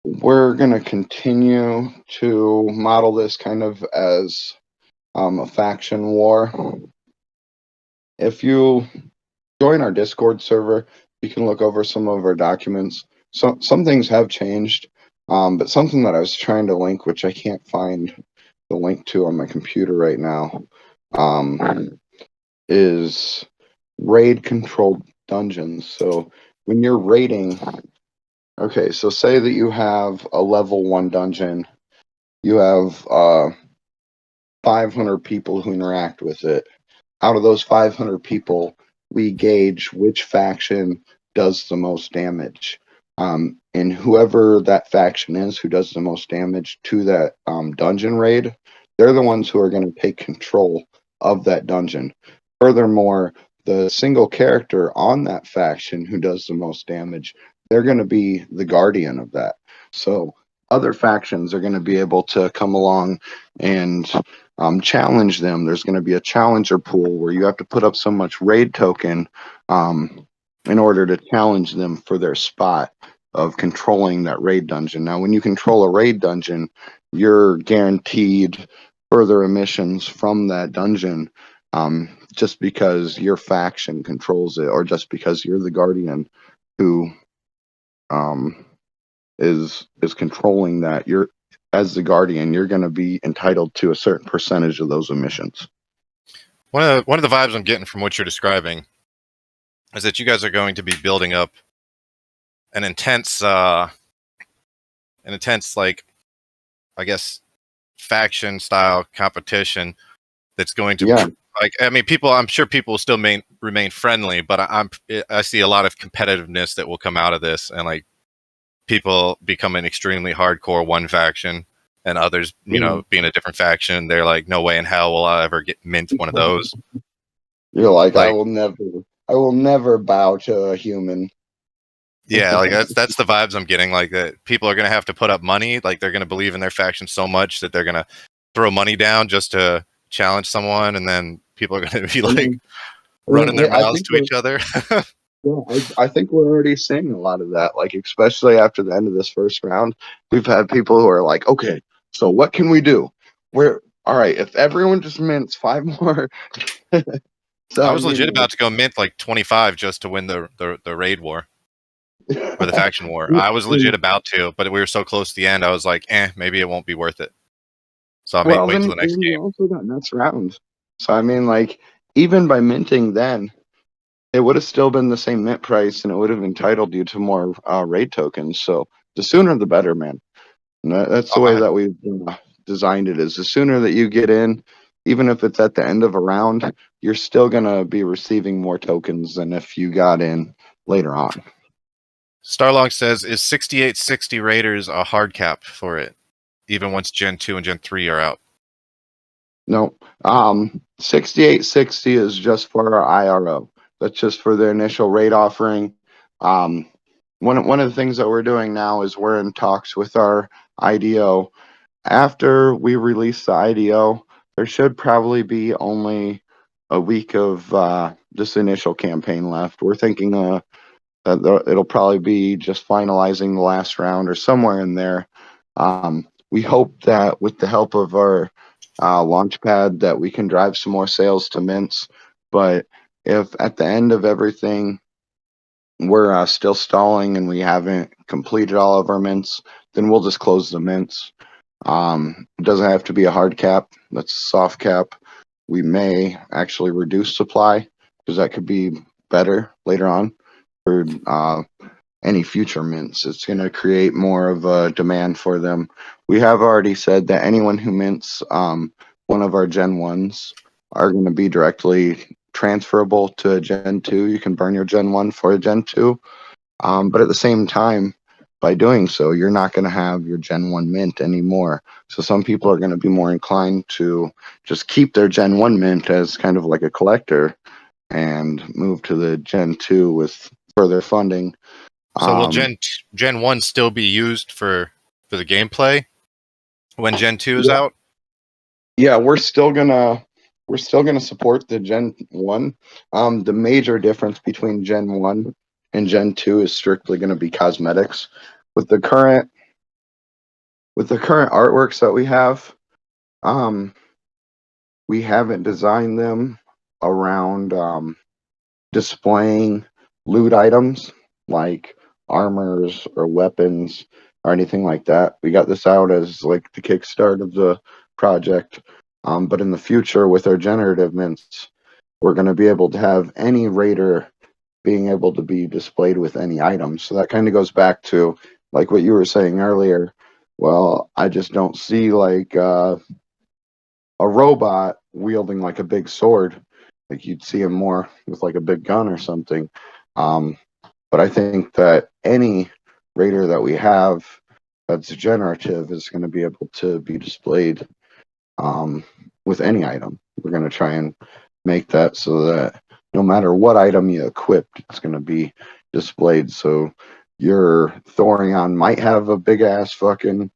We're going to continue to model this kind of as a faction war. If you join our Discord server, you can look over some of our documents. Some things have changed, but something that I was trying to link, which I can't find the link to on my computer right now, is raid-controlled dungeons. So when you're raiding, okay, so say that you have a level 1 dungeon, you have 500 people who interact with it. Out of those 500 people, we gauge which faction does the most damage. And whoever that faction is who does the most damage to that dungeon raid, they're the ones who are going to take control of that dungeon. Furthermore, the single character on that faction who does the most damage, they're going to be the guardian of that. So other factions are going to be able to come along and challenge them. There's going to be a challenger pool where you have to put up so much raid token in order to challenge them for their spot of controlling that raid dungeon. Now, when you control a raid dungeon, you're guaranteed further emissions from that dungeon just because your faction controls it, or just because you're the guardian who is controlling that. You're, as the guardian, you're going to be entitled to a certain percentage of those emissions. One of the vibes I'm getting from what you're describing is that you guys are going to be building up an intense like, I guess, faction style competition that's going to, like, I mean, I'm sure people will still remain friendly, but I see a lot of competitiveness that will come out of this, and like people becoming extremely hardcore one faction, and others, you know, being a different faction. They're like, no way in hell will I ever mint one of those. You're like, I will never bow to a human. Yeah, like that's the vibes I'm getting. Like that people are gonna have to put up money. Like they're gonna believe in their faction so much that they're gonna throw money down just to challenge someone, and then people are gonna be like running their mouths to each other. Yeah, I think we're already seeing a lot of that. Like, especially after the end of this first round, we've had people who are like, okay, so what can we do? All right, if everyone just mints 5 more. So, I was legit about to go mint like 25 just to win the raid war or the faction war. I was legit about to, but we were so close to the end. I was like, maybe it won't be worth it. So I may wait till the next game. Also got next round. So I mean, like, even by minting then, it would have still been the same mint price, and it would have entitled you to more raid tokens. So the sooner the better, man. That's the Oh, way that we've designed it. Is the sooner that you get in, even if it's at the end of a round, you're still gonna be receiving more tokens than if you got in later on. Starlong says, "Is 6860 Raiders a hard cap for it, even once Gen 2 and Gen 3 are out?" No, 6860 is just for our IRO. That's just for the initial raid offering. Um, one of the things that we're doing now is we're in talks with our IDO. After we release the IDO, there should probably be only a week of this initial campaign left. We're thinking it'll probably be just finalizing the last round or somewhere in there. We hope that with the help of our launchpad that we can drive some more sales to mints. But if at the end of everything we're still stalling and we haven't completed all of our mints, then we'll just close the mints. It doesn't have to be a hard cap. That's a soft cap. We may actually reduce supply because that could be better later on for any future mints. It's going to create more of a demand for them. We have already said that anyone who mints one of our Gen 1s are going to be directly transferable to a Gen 2. You can burn your Gen 1 for a Gen 2. But at the same time, by doing so, you're not going to have your Gen 1 mint anymore. So some people are going to be more inclined to just keep their Gen 1 mint as kind of like a collector and move to the Gen 2 with further funding. So will Gen 1 still be used for the gameplay when Gen 2 is out? Yeah, we're still gonna support the Gen 1. The major difference between Gen 1 and Gen 2 is strictly gonna be cosmetics. With the current artworks that we haven't designed them around displaying loot items like armors or weapons or anything like that. We got this out as like the kickstart of the project. But in the future, with our generative mints, we're going to be able to have any raider being able to be displayed with any item. So that kind of goes back to like what you were saying earlier. Well, I just don't see like a robot wielding like a big sword. Like you'd see him more with like a big gun or something. But I think that any raider that we have that's generative is going to be able to be displayed with any item. We're going to try and make that so that no matter what item you equip, it's going to be displayed. So your Thorion might have a big ass fucking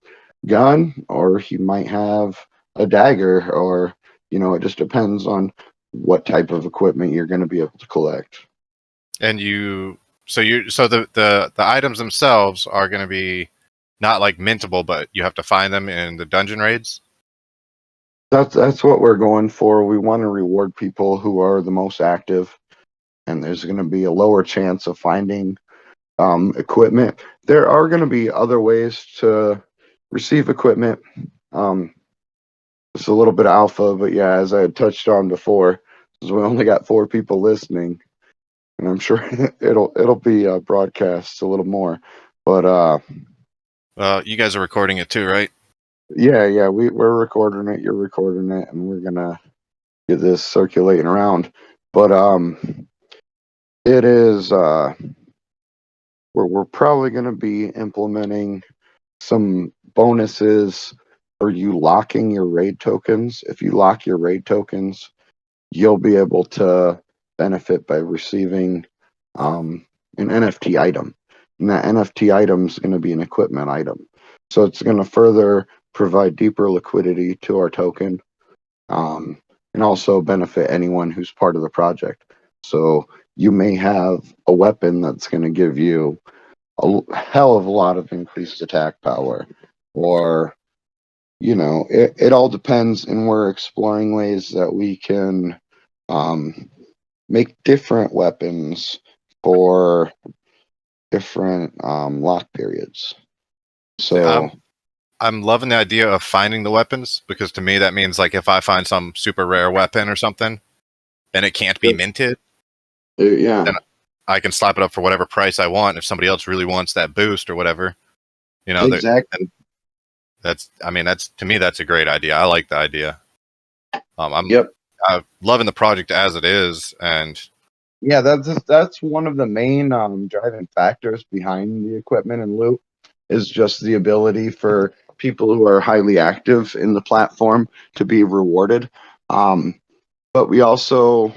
gun, or he might have a dagger, or it just depends on what type of equipment you're going to be able to collect. And so the items themselves are going to be not like mintable, but you have to find them in the dungeon raids. That's what we're going for. We want to reward people who are the most active, and there's going to be a lower chance of finding equipment. There are going to be other ways to receive equipment. It's a little bit alpha, but yeah, as I had touched on before, because we only got 4 people listening, and I'm sure it'll be broadcast a little more. But you guys are recording it too, right? yeah, we're recording it. You're recording it, and we're gonna get this circulating around. But it is we're probably gonna be implementing some bonuses for you locking your raid tokens. If you lock your raid tokens, you'll be able to benefit by receiving an NFT item. And that NFT item is going to be an equipment item. So it's going to further provide deeper liquidity to our token and also benefit anyone who's part of the project. So you may have a weapon that's going to give you a hell of a lot of increased attack power, or it all depends, and we're exploring ways that we can make different weapons for different lock periods. So I'm loving the idea of finding the weapons, because to me that means like if I find some super rare weapon or something and it can't be minted, yeah, then I can slap it up for whatever price I want if somebody else really wants that boost or whatever. exactly. that's to me, that's a great idea. I like the idea. I'm Yep. loving the project as it is, and Yeah, that's one of the main driving factors behind the equipment and loot is just the ability for people who are highly active in the platform to be rewarded. But we also,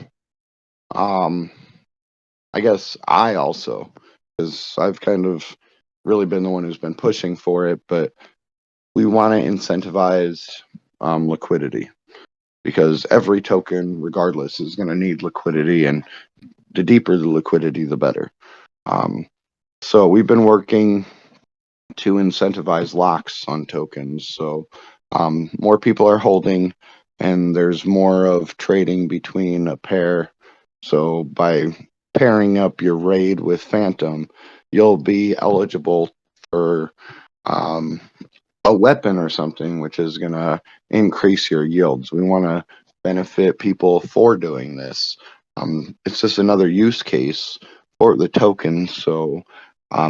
I guess I also, because I've kind of really been the one who's been pushing for it, but we want to incentivize liquidity because every token, regardless, is going to need liquidity, and the deeper the liquidity, the better. So we've been working to incentivize locks on tokens. So more people are holding, and there's more of trading between a pair. So by pairing up your raid with Phantom, you'll be eligible for a weapon or something, which is going to increase your yields. We want to benefit people for doing this. It's just another use case for the token. So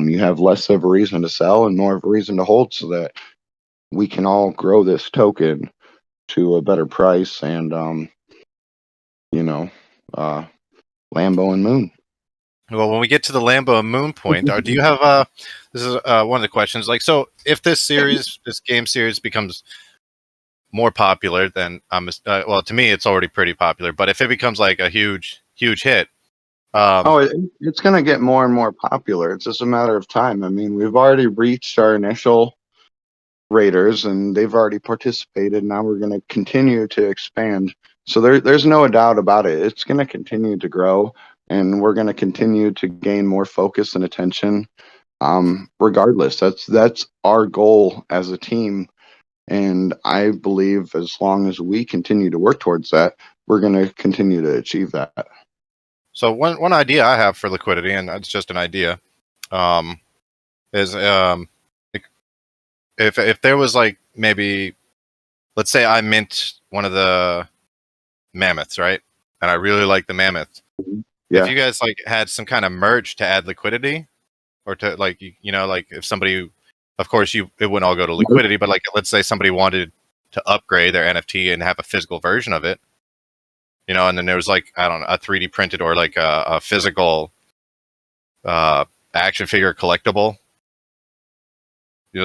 you have less of a reason to sell and more of a reason to hold so that we can all grow this token to a better price and, you know, uh, Lambo and Moon. well, when we get to the Lambo and Moon point, do you have this is one of the questions. Like, so if this game series becomes more popular, then well, to me, it's already pretty popular. But if it becomes like a huge hit, It's going to get more and more popular. It's just a matter of time. I mean, we've already reached our initial Raiders, and they've already participated. Now we're going to continue to expand. So there's no doubt about it. It's going to continue to grow, and we're going to continue to gain more focus and attention. Regardless, that's our goal as a team, and I believe as long as we continue to work towards that, we're going to continue to achieve that. So one idea I have for liquidity, and it's just an idea, is if there was like maybe, let's say I mint one of the mammoths, right? And I really like the mammoth. Yeah. If you guys like had some kind of merch to add liquidity, or to like like if somebody, of course it wouldn't all go to liquidity, but like let's say somebody wanted to upgrade their NFT and have a physical version of it, and then there was like, I don't know, a 3D printed or like a physical action figure collectible,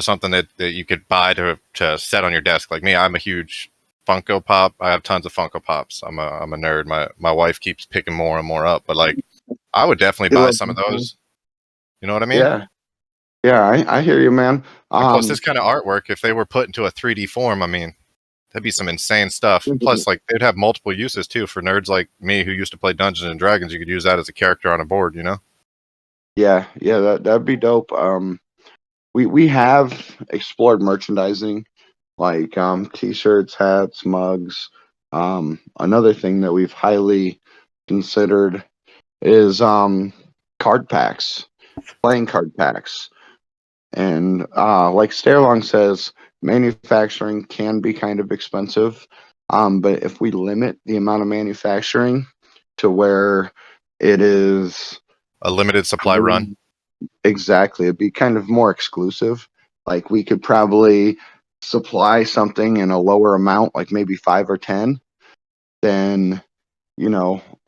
something that you could buy to set on your desk. Like me, I'm a huge Funko Pop. I have tons of Funko Pops. I'm a nerd. My wife keeps picking more and more up, but like I would definitely buy some of those. You know what I mean? Yeah, I hear you, man. And plus, this kind of artwork, if they were put into a 3D form, I mean, that'd be some insane stuff. Plus, like, they'd have multiple uses too for nerds like me who used to play Dungeons and Dragons. You could use that as a character on a board, Yeah, that'd be dope. We have explored merchandising like t-shirts, hats, mugs. Another thing that we've highly considered is card packs, playing card packs. And like Stairlong says, manufacturing can be kind of expensive. But if we limit the amount of manufacturing to where it is a limited supply run. Exactly. It'd be kind of more exclusive. Like we could probably supply something in a lower amount, like maybe 5 or 10. Then,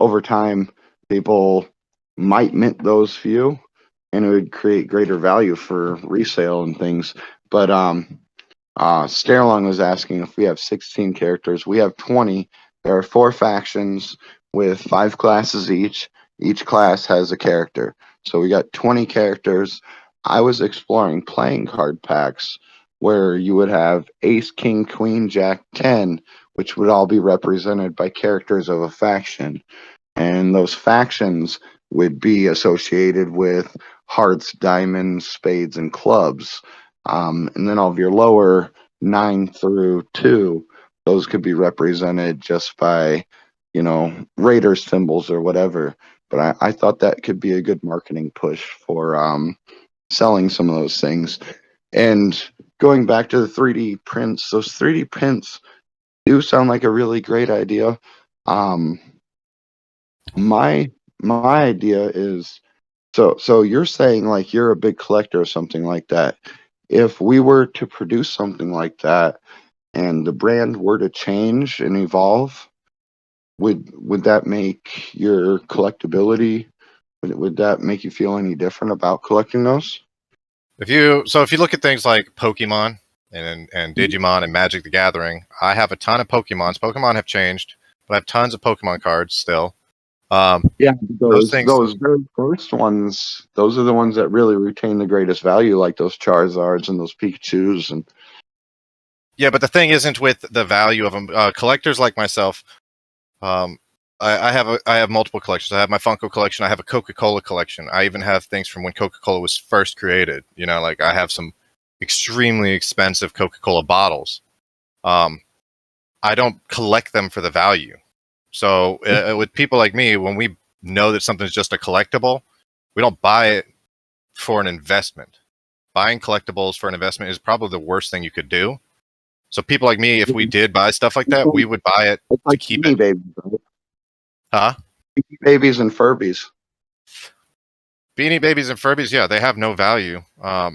over time, people might mint those few and it would create greater value for resale and things. But Stairlong was asking if we have 16 characters. We have 20. There are 4 factions with 5 classes each. Each class has a character. So we got 20 characters. I was exploring playing card packs where you would have Ace, King, Queen, Jack, 10, which would all be represented by characters of a faction. And those factions would be associated with hearts, diamonds, spades, and clubs. And then all of your lower 9 through 2, those could be represented just by, Raiders symbols or whatever. But I thought that could be a good marketing push for selling some of those things. And going back to the 3D prints, those 3D prints do sound like a really great idea. My idea is so you're saying like you're a big collector or something like that. if we were to produce something like that and the brand were to change and evolve, would that make your collectability, would that make you feel any different about collecting those? If you look at things like Pokemon and Digimon and Magic the Gathering, I have a ton of Pokemons. Pokemon have changed, but I have tons of Pokemon cards still. Yeah, those things. those very first ones, those are the ones that really retain the greatest value, like those Charizards and those Pikachus. And Yeah, but the thing isn't with the value of them. Collectors like myself, I have multiple collections. I have my Funko collection. I have a Coca-Cola collection. I even have things from when Coca-Cola was first created. You know, like I have some extremely expensive Coca-Cola bottles. I don't collect them for the value. So with people like me, when we know that something's just a collectible, we don't buy it for an investment. Buying collectibles for an investment is probably the worst thing you could do. So people like me, if we did buy stuff like that, we would buy it it's to like keep Beanie it. Babies, right? Huh? Beanie Babies and Furbies. Beanie Babies and Furbies, yeah, they have no value. Well,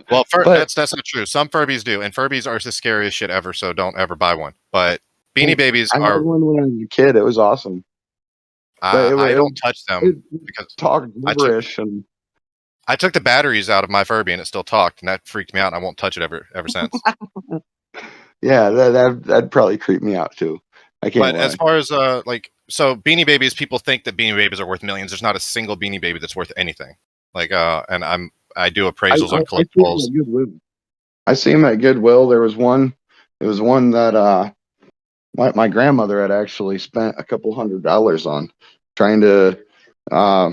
But that's not true. Some Furbies do, and Furbies are the scariest shit ever. So don't ever buy one. But Beanie Babies I had are. one when I was a kid. It was awesome. But I don't it, touch it them because talked I took gibberish and I took the batteries out of my Furby and it still talked, and that freaked me out. And I won't touch it ever since. yeah, that'd probably creep me out too. I can't But as lie. far as so Beanie Babies, people think that Beanie Babies are worth millions. There's not a single Beanie Baby that's worth anything. And I do appraisals on I see him collectibles. at Goodwill. I see him at Goodwill. There was one. It was one that my grandmother had actually spent a couple $100 on trying to uh,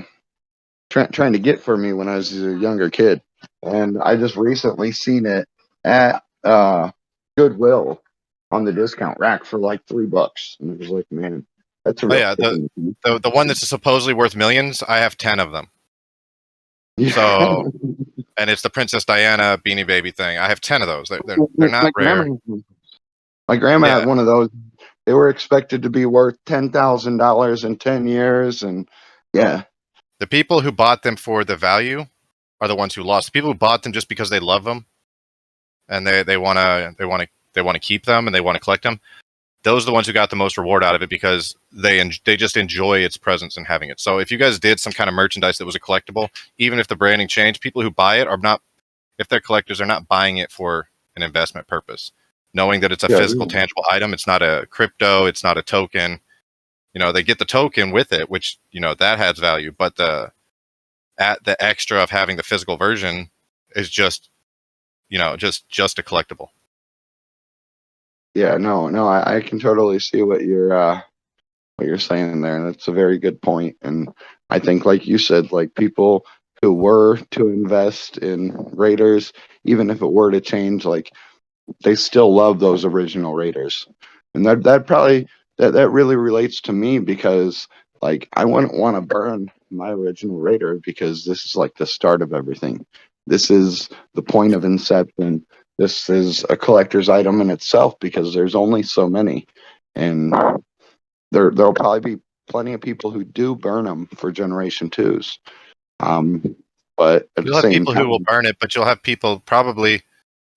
trying to get for me when I was a younger kid, and I just recently seen it at Goodwill on the discount rack for like $3, and it was like, man, that's a Oh real yeah, kick in the the one that's supposedly worth millions. I have 10 of them. teeth. So, and it's the Princess Diana Beanie Baby thing. I have 10 of those. They're not my grandma, rare. my grandma Yeah, had one of those. They were expected to be worth $10,000 in 10 years, and yeah, the people who bought them for the value are the ones who lost. The people who bought them just because they love them and they want to keep them and they want to collect them. Those are the ones who got the most reward out of it because they just enjoy its presence and having it. So if you guys did some kind of merchandise that was a collectible, even if the branding changed, people who buy it are not, if they're collectors, they're not buying it for an investment purpose. Knowing that it's a yeah, physical, tangible item, it's not a crypto, it's not a token. You know, they get the token with it, which, you know, that has value, but the extra of having the physical version is just, you know, just a collectible. yeah. No, I can totally see what you're saying there, and that's a very good point. And I think, like you said, like people who were to invest in Raiders, even if it were to change, like they still love those original Raiders, and that probably that really relates to me because like I wouldn't want to burn my original Raider because this is like the start of everything. This is the point of inception. This is a collector's item in itself because there's only so many, and there'll probably be plenty of people who do burn them for Generation Twos. But at the You'll have same people who will time, burn it, but you'll have people probably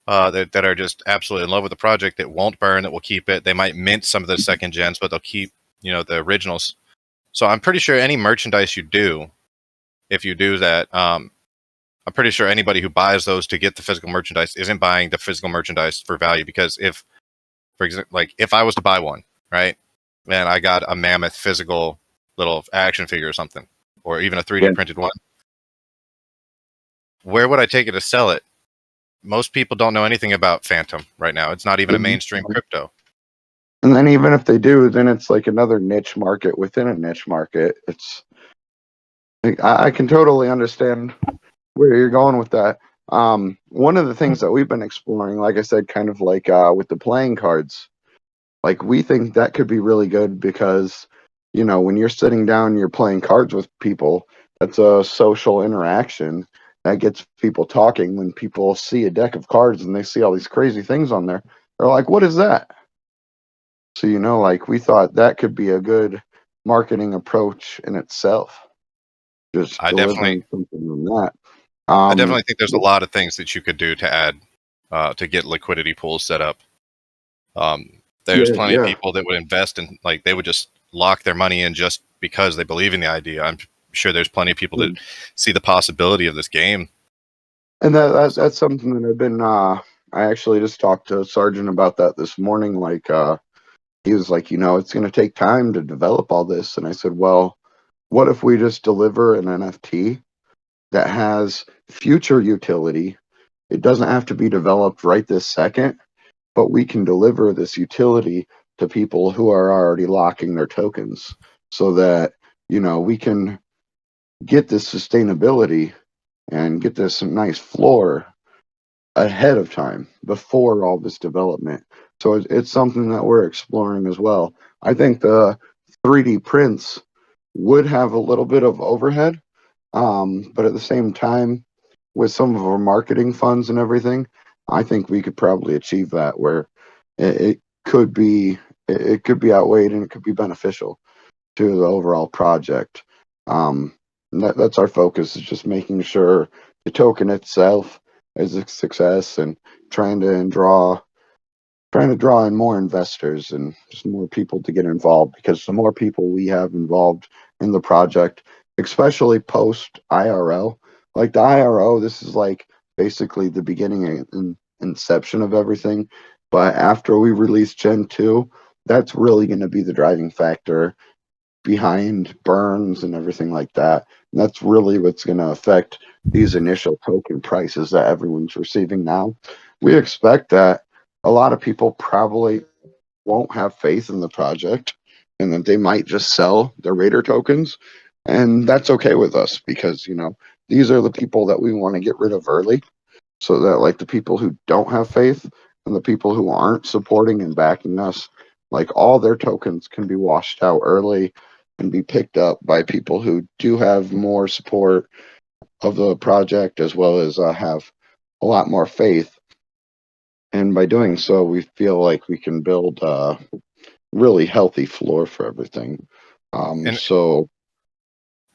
that are just absolutely in love with the project that won't burn, that will keep it. They might mint some of the second gens, but they'll keep, you know, the originals. So I'm pretty sure any merchandise you do, if you do that, I'm pretty sure anybody who buys those to get the physical merchandise isn't buying the physical merchandise for value. Because if, for example, like if I was to buy one, right, and I got a mammoth physical little action figure or something, or even a 3D yeah, printed one, where would I take it to sell it? Most people don't know anything about Phantom right now. It's not even a mainstream crypto. and then even if they do, then it's like another niche market within a niche market. It's like, I can totally understand where you're going with that. One of the things that we've been exploring, like I said, kind of like with the playing cards, like we think that could be really good because, you know, when you're sitting down, you're playing cards with people. That's a social interaction that gets people talking. When people see a deck of cards and they see all these crazy things on there, they're like, "What is that?" So, you know, like we thought that could be a good marketing approach in itself, just I definitely, delivering something on that. I Um, definitely think there's a lot of things that you could do to add to get liquidity pools set up. There's plenty of yeah. people that would invest in, like, they would just lock their money in just because they believe in the idea. I'm sure there's plenty of people that see the possibility of this game. And that's something that I've been. I actually just talked to Sergeant about that this morning. Like, he was like, it's going to take time to develop all this, and I said, well, what if we just deliver an NFT that has future utility? It doesn't have to be developed right this second, but we can deliver this utility to people who are already locking their tokens, so that we can get this sustainability and get this nice floor ahead of time before all this development. So it's something that we're exploring as well. I think the 3D prints would have a little bit of overhead, but at the same time, with some of our marketing funds and everything, I think we could probably achieve that, where it could be it could be outweighed and it could be beneficial to the overall project. And that's our focus, is just making sure the token itself is a success, and trying to draw in more investors and just more people to get involved, because the more people we have involved in the project, especially post IRO, like the IRO, this is like basically the beginning and inception of everything. But after we release Gen 2, that's really going to be the driving factor behind burns and everything like that. And that's really what's going to affect these initial token prices that everyone's receiving now. We expect that a lot of people probably won't have faith in the project, and that they might just sell their Raider tokens. And that's okay with us, because, these are the people that we want to get rid of early, so that, like, the people who don't have faith and the people who aren't supporting and backing us, like, all their tokens can be washed out early and be picked up by people who do have more support of the project, as well as have a lot more faith. And by doing so, we feel like we can build a really healthy floor for everything. And So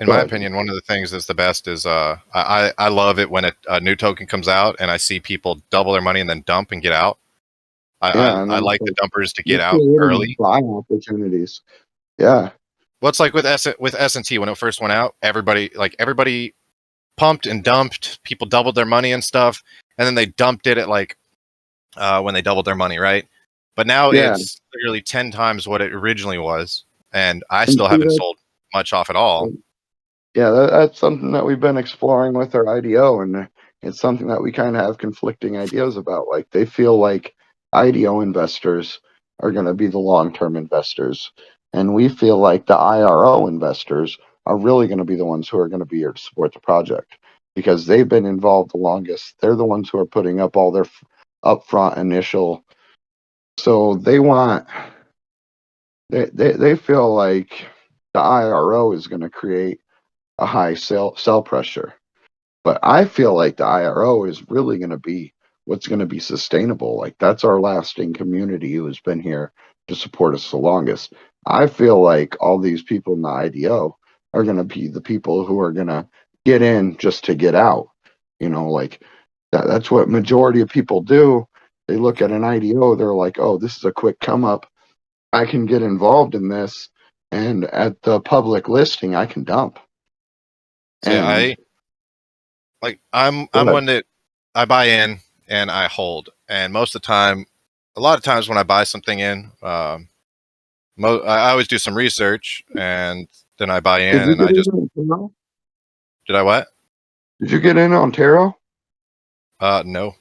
in go my ahead. opinion, one of the things that's the best is I love it when a new token comes out and I see people double their money and then dump and get out. Yeah, and I then like the dumpers to get you're out creating early. buying opportunities. Yeah, Well, it's like with S&T when it first went out, everybody pumped and dumped. People doubled their money and stuff, and then they dumped it at when they doubled their money, right? But now yeah. it's literally 10 times what it originally was, and I And still see haven't sold much off at all. Yeah, that's something that we've been exploring with our IDO, and it's something that we kind of have conflicting ideas about. Like, they feel like IDO investors are going to be the long-term investors, and we feel like the IRO investors are really going to be the ones who are going to be here to support the project, because they've been involved the longest. They're the ones who are putting up all their upfront initial. So they feel like the IRO is going to create a high sell pressure. But I feel like the IRO is really going to be what's going to be sustainable. Like, that's our lasting community who has been here to support us the longest. I feel like all these people in the IDO are going to be the people who are going to get in just to get out. Like, that's what majority of people do. They look at an IDO, they're like, oh, this is a quick come up. I can get involved in this, and at the public listing, I can dump. See, And I'm one that I buy in and I hold, and most of the time, a lot of times when I buy something in, I always do some research and then I buy in did you and get I in just on Taro? did I what? Did you get in on Taro? No,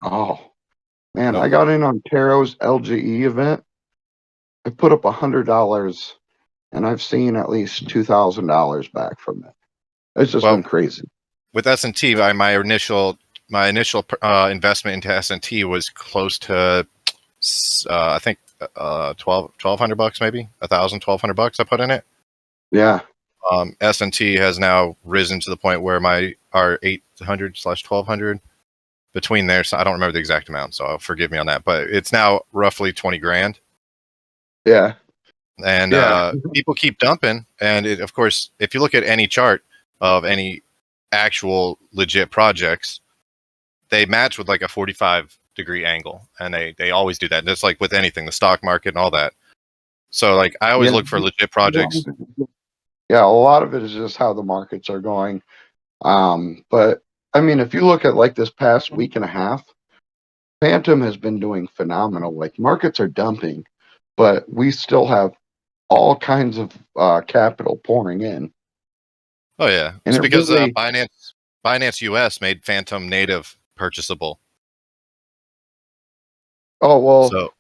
Oh man, I nope. got in on Taro's LGE event. I put up $100, and I've seen at least $2,000 back from it. It's just been Well, crazy. with S&T, my initial investment into S&T was close to I think $1,200 maybe $1,000 I put in it. Yeah, S&T has now risen to the point where our 800/1200 between there. So I don't remember the exact amount, so forgive me on that. But it's now roughly 20 grand, yeah, and yeah, people keep dumping. And of course, if you look at any chart of any actual legit projects, they match with like a 45-degree angle, and they always do that. And it's like with anything, the stock market and all that. So like I always look for legit projects. Yeah, a lot of it is just how the markets are going. But I mean, if you look at like this past week and a half, Phantom has been doing phenomenal. Like markets are dumping, but we still have all kinds of capital pouring in. Oh yeah, And it's it because really, Binance US made Phantom native purchasable. oh well, So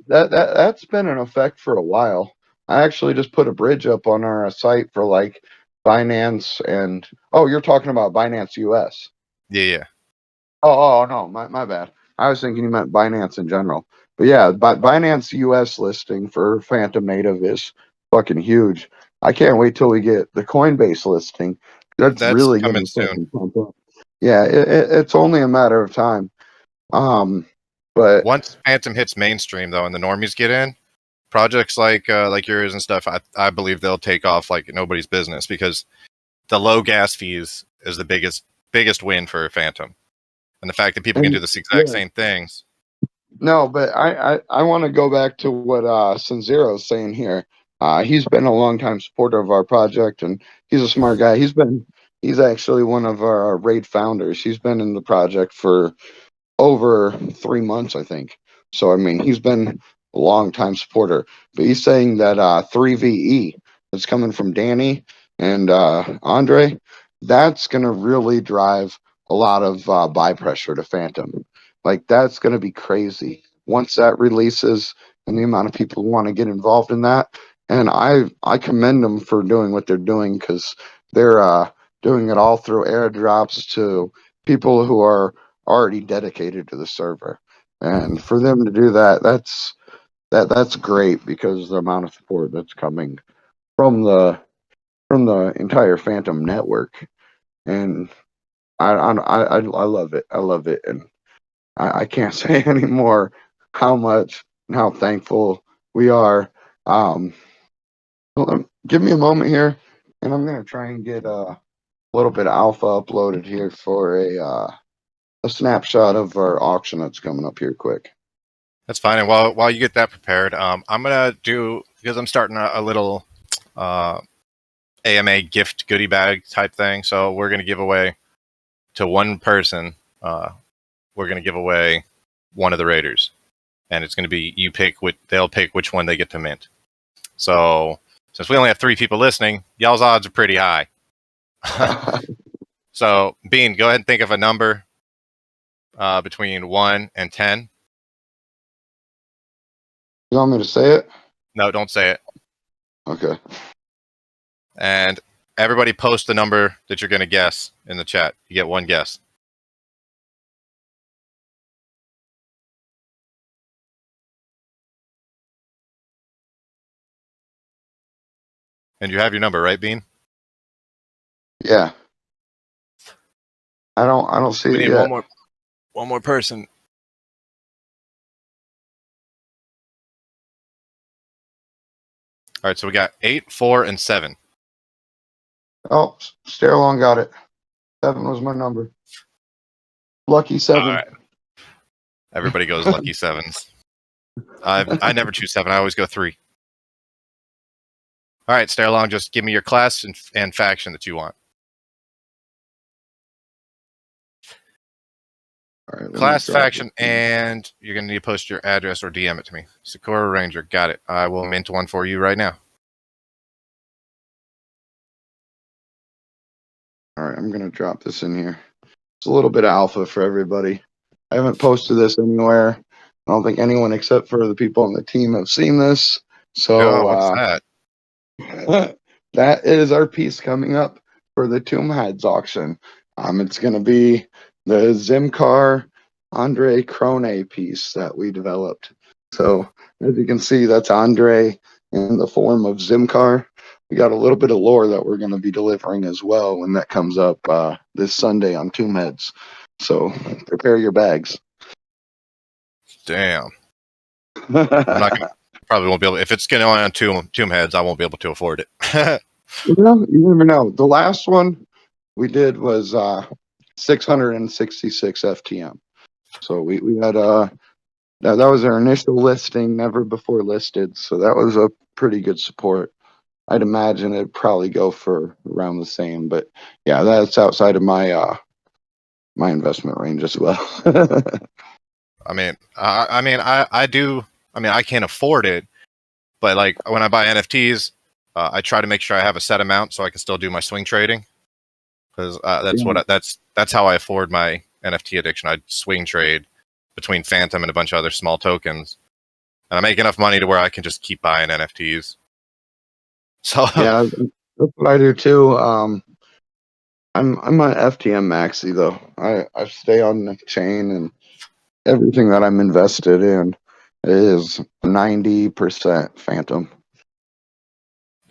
that's been in effect for a while. I actually just put a bridge up on our site for like Binance and oh, you're talking about Binance US. yeah. Oh no, my bad. I was thinking you meant Binance in general. But yeah, Binance US listing for Phantom Native is fucking huge. I can't wait till we get the Coinbase listing. That's That's really coming gonna soon. fucking pump up. Yeah, it's only a matter of time. But Once Phantom hits mainstream, though, and the normies get in, projects like yours and stuff, I believe they'll take off like nobody's business, because the low gas fees is the biggest win for Phantom, and the fact that people can do this exact yeah. same things. No, but I want to go back to what Sanzero is saying here. He's been a longtime supporter of our project, and he's a smart guy. He's actually one of our raid founders. He's been in the project for over 3 months, I think. So I mean, he's been a long time supporter. But he's saying that 3VE that's coming from Danny and Andre, that's gonna really drive a lot of buy pressure to Phantom. Like that's gonna be crazy once that releases and the amount of people who want to get involved in that. And I commend them for doing what they're doing because they're doing it all through airdrops to people who are already dedicated to the server. And for them to do that, that's great because the amount of support that's coming from the entire Phantom network. And I love it. I love it, and I can't say anymore how much and how thankful we are. Give me a moment here, and I'm gonna try and get a little bit of alpha uploaded here for a snapshot of our auction that's coming up here quick. That's fine. And while you get that prepared, I'm gonna do, because I'm starting a little AMA gift goodie bag type thing. So we're gonna give away to one person. We're gonna give away one of the Raiders, and it's gonna be they'll pick which one they get to mint. So since we only have 3 people listening, y'all's odds are pretty high. So Bean, go ahead and think of a number between 1 and 10. You want me to say it? No, don't say it. Okay. And everybody post the number that you're going to guess in the chat. You get one guess. And you have your number, right, Bean? Yeah. I don't see We it need yet. one more person. All right, so we got 8, 4, and 7. Oh, Sterlong got it. 7 was my number. Lucky 7. All right. Everybody goes lucky 7s. I never choose 7. I always go 3. All right, Sterlong, just give me your class and faction that you want. All right, Class, faction, and you're going to need to post your address or DM it to me. Sakura Ranger, got it. I will mint one for you right now. All right, I'm going to drop this in here. It's a little bit of alpha for everybody. I haven't posted this anywhere. I don't think anyone except for the people on the team have seen this. So What's that? that is our piece coming up for the Tomb Heads auction. It's going to be the Zimcar Andre Krone piece that we developed. So as you can see, that's Andre in the form of Zimcar. We got a little bit of lore that we're going to be delivering as well when that comes up this Sunday on Tomb Heads. So prepare your bags. Damn. I'm not gonna, probably won't be able. If it's going on Tomb Heads, I won't be able to afford it. Well, you never know. The last one, we did was 666 FTM. So we had that was our initial listing, never before listed. So that was a pretty good support. I'd imagine it'd probably go for around the same, but yeah, that's outside of my my investment range as well. I mean, I do. I mean, I can't afford it, but like when I buy NFTs, I try to make sure I have a set amount so I can still do my swing trading, because that's how I afford my NFT addiction. I swing trade between Phantom and a bunch of other small tokens, and I make enough money to where I can just keep buying NFTs. So Yeah, that's what I do too. I'm an FTM maxi though. I stay on the chain, and everything that I'm invested in is 90% Phantom.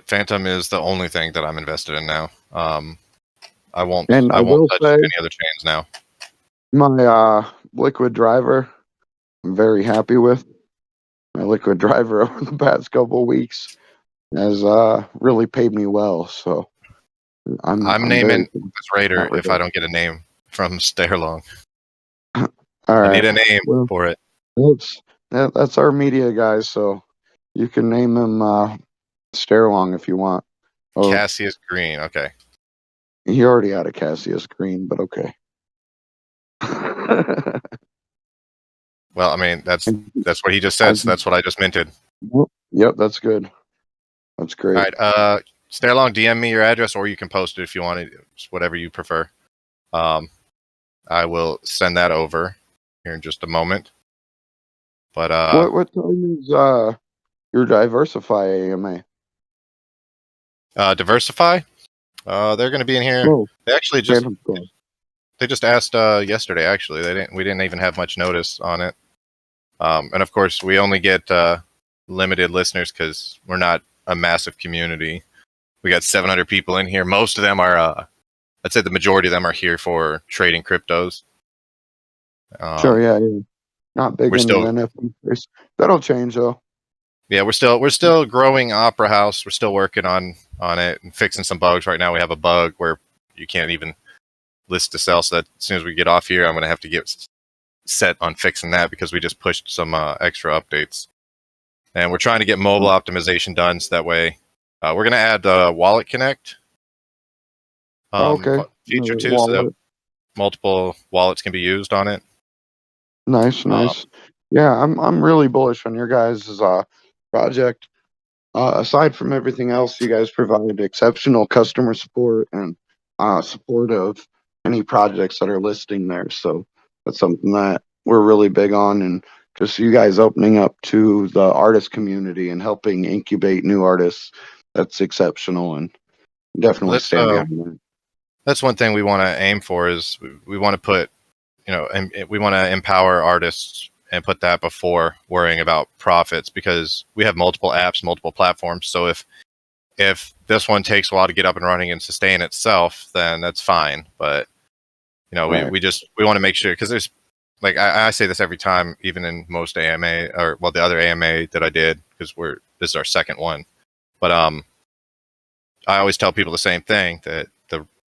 Phantom is the only thing that I'm invested in now. I won't And I will touch say any other chains now. my liquid driver, I'm very happy with. My liquid driver over the past couple of weeks has really paid me well. So I'm I'm very naming this Raider if I regard. don't get a name from Stairlong. All I right. need a name Well, for it. that's our media guys. So you can name him Stairlong if you want. Oh, Cassius Green. Okay. he already had a Cassius Green, but okay. Well, I mean, that's what he just said, so that's what I just minted. Yep, that's good. That's great. All right. Stairlong, DM me your address, or you can post it if you want it. Just whatever you prefer. I will send that over here in just a moment. But What time is your Diversify AMA? Diversify. They're going to be in here. Oh, They actually Phantom Squad. they just asked yesterday. Actually, we didn't even have much notice on it. And of course, we only get limited listeners because we're not a massive community. We got 700 people in here. Most of them are, I'd say the majority of them are here for trading cryptos. Sure, yeah. Not big We're in the still, NFT space. That'll change though. yeah, we're still growing Opera House. We're still working on it and fixing some bugs. Right now, we have a bug where you can't even list to sell. So that as soon as we get off here, I'm going to have to get set on fixing that because we just pushed some extra updates. And we're trying to get mobile optimization done so that way we're going to add Wallet Connect Okay. feature too, so that Wallet. multiple wallets can be used on it. Nice. Yeah, I'm really bullish on your guys' project. Aside from everything else, you guys provided exceptional customer support and support of any projects that are listing there. So that's something that we're really big on, and just you guys opening up to the artist community and helping incubate new artists. That's exceptional, and definitely stand behind that. That's one thing we want to aim for is we want to put, and we want to empower artists and put that before worrying about profits, because we have multiple apps, multiple platforms. So if this one takes a while to get up and running and sustain itself, then that's fine. But Right. we want to make sure, because there's, like, I say this every time, even in most AMA, or well, the other AMA that I did, because this is our second one. But I always tell people the same thing, that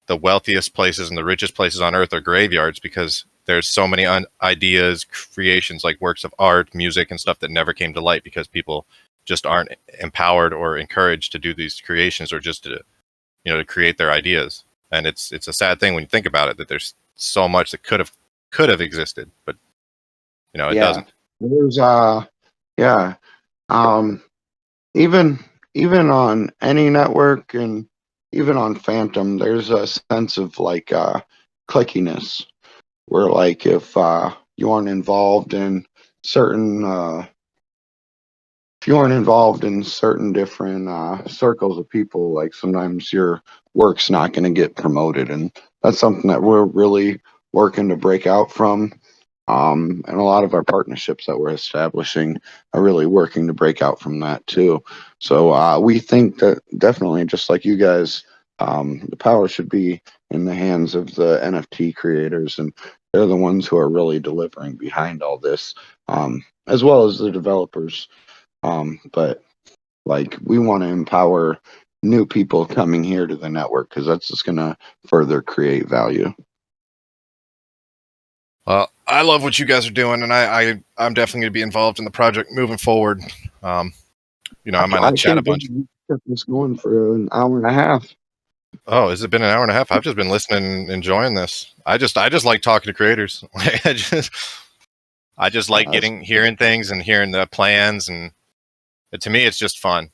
the wealthiest places and the richest places on earth are graveyards, because there's so many ideas, creations, like works of art, music, and stuff that never came to light because people just aren't empowered or encouraged to do these creations, or just to to create their ideas. And it's a sad thing when you think about it, that there's so much that could have existed, but it doesn't. There's yeah. Um even on any network, and even on Phantom, there's a sense of like clickiness, where like if you aren't involved in certain if you aren't involved in certain different circles of people, like sometimes your work's not going to get promoted, and that's something that we're really working to break out from. And a lot of our partnerships that we're establishing are really working to break out from that too. So we think that definitely, just like you guys, the power should be in the hands of the NFT creators, and they're the ones who are really delivering behind all this, as well as the developers. But like, we want to empower new people coming here to the network, because that's just going to further create value. Well, I love what you guys are doing, and I'm definitely going to be involved in the project moving forward. I might not chat a bunch. Kept this going for an hour and a half. Oh, has it been an hour and a half? I've just been listening and enjoying this. I just like talking to creators. I just like hearing things and hearing the plans, and to me, it's just fun.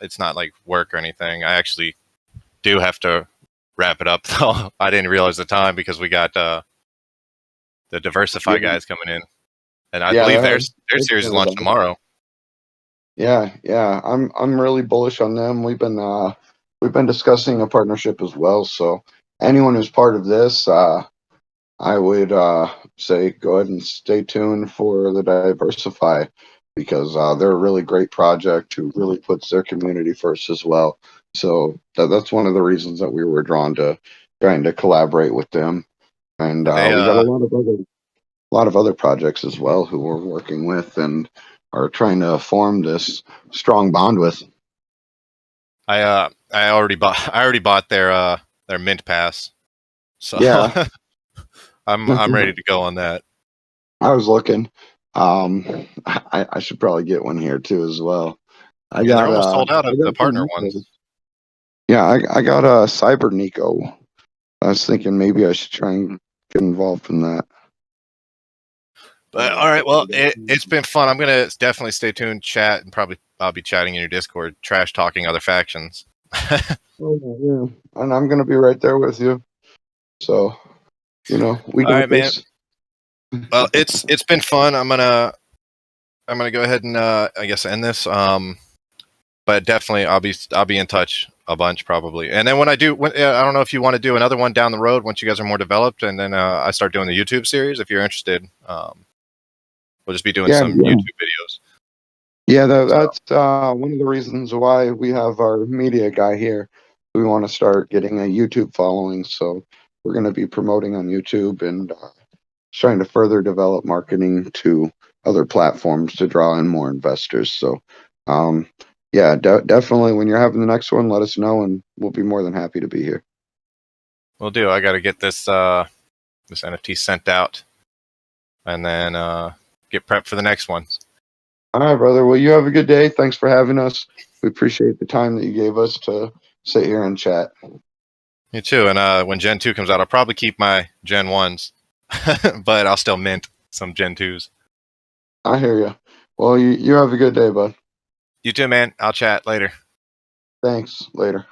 It's not like work or anything. I actually do have to wrap it up, though. I didn't realize the time because we got the Diversify guys coming in, and I believe their series is launched tomorrow. Yeah, I'm really bullish on them. We've been discussing a partnership as well. So anyone who's part of this, I would say go ahead and stay tuned for the Diversify, because they're a really great project who really puts their community first as well. So that's one of the reasons that we were drawn to trying to collaborate with them. And we got a lot of other projects as well who we're working with and are trying to form this strong bond with. I already bought their mint pass, so yeah. I'm ready to go on that. I was looking. I should probably get one here too as well. They're almost sold out of the partner ones. Yeah, I got a Cyber Nico. I was thinking maybe I should try and get involved in that. But all right, well, it's been fun. I'm gonna definitely stay tuned, chat, and probably I'll be chatting in your Discord, trash talking other factions. Oh, yeah, and I'm gonna be right there with you. So, we got this. Man. Well, it's been fun. I'm gonna go ahead and I guess end this. But definitely I'll be in touch a bunch probably. And then I don't know if you want to do another one down the road once you guys are more developed, and then I start doing the YouTube series if you're interested. We'll just be doing some YouTube videos. Yeah, that's one of the reasons why we have our media guy here. We want to start getting a YouTube following, so we're going to be promoting on YouTube and trying to further develop marketing to other platforms to draw in more investors. So, definitely when you're having the next one, let us know, and we'll be more than happy to be here. Will do. I got to get this NFT sent out, and then get prepped for the next ones. All right, brother. Well, you have a good day. Thanks for having us. We appreciate the time that you gave us to sit here and chat. Me too. And when Gen 2 comes out, I'll probably keep my Gen 1s, but I'll still mint some Gen 2s. I hear you. Well, you have a good day, bud. You too, man. I'll chat later. Thanks. Later.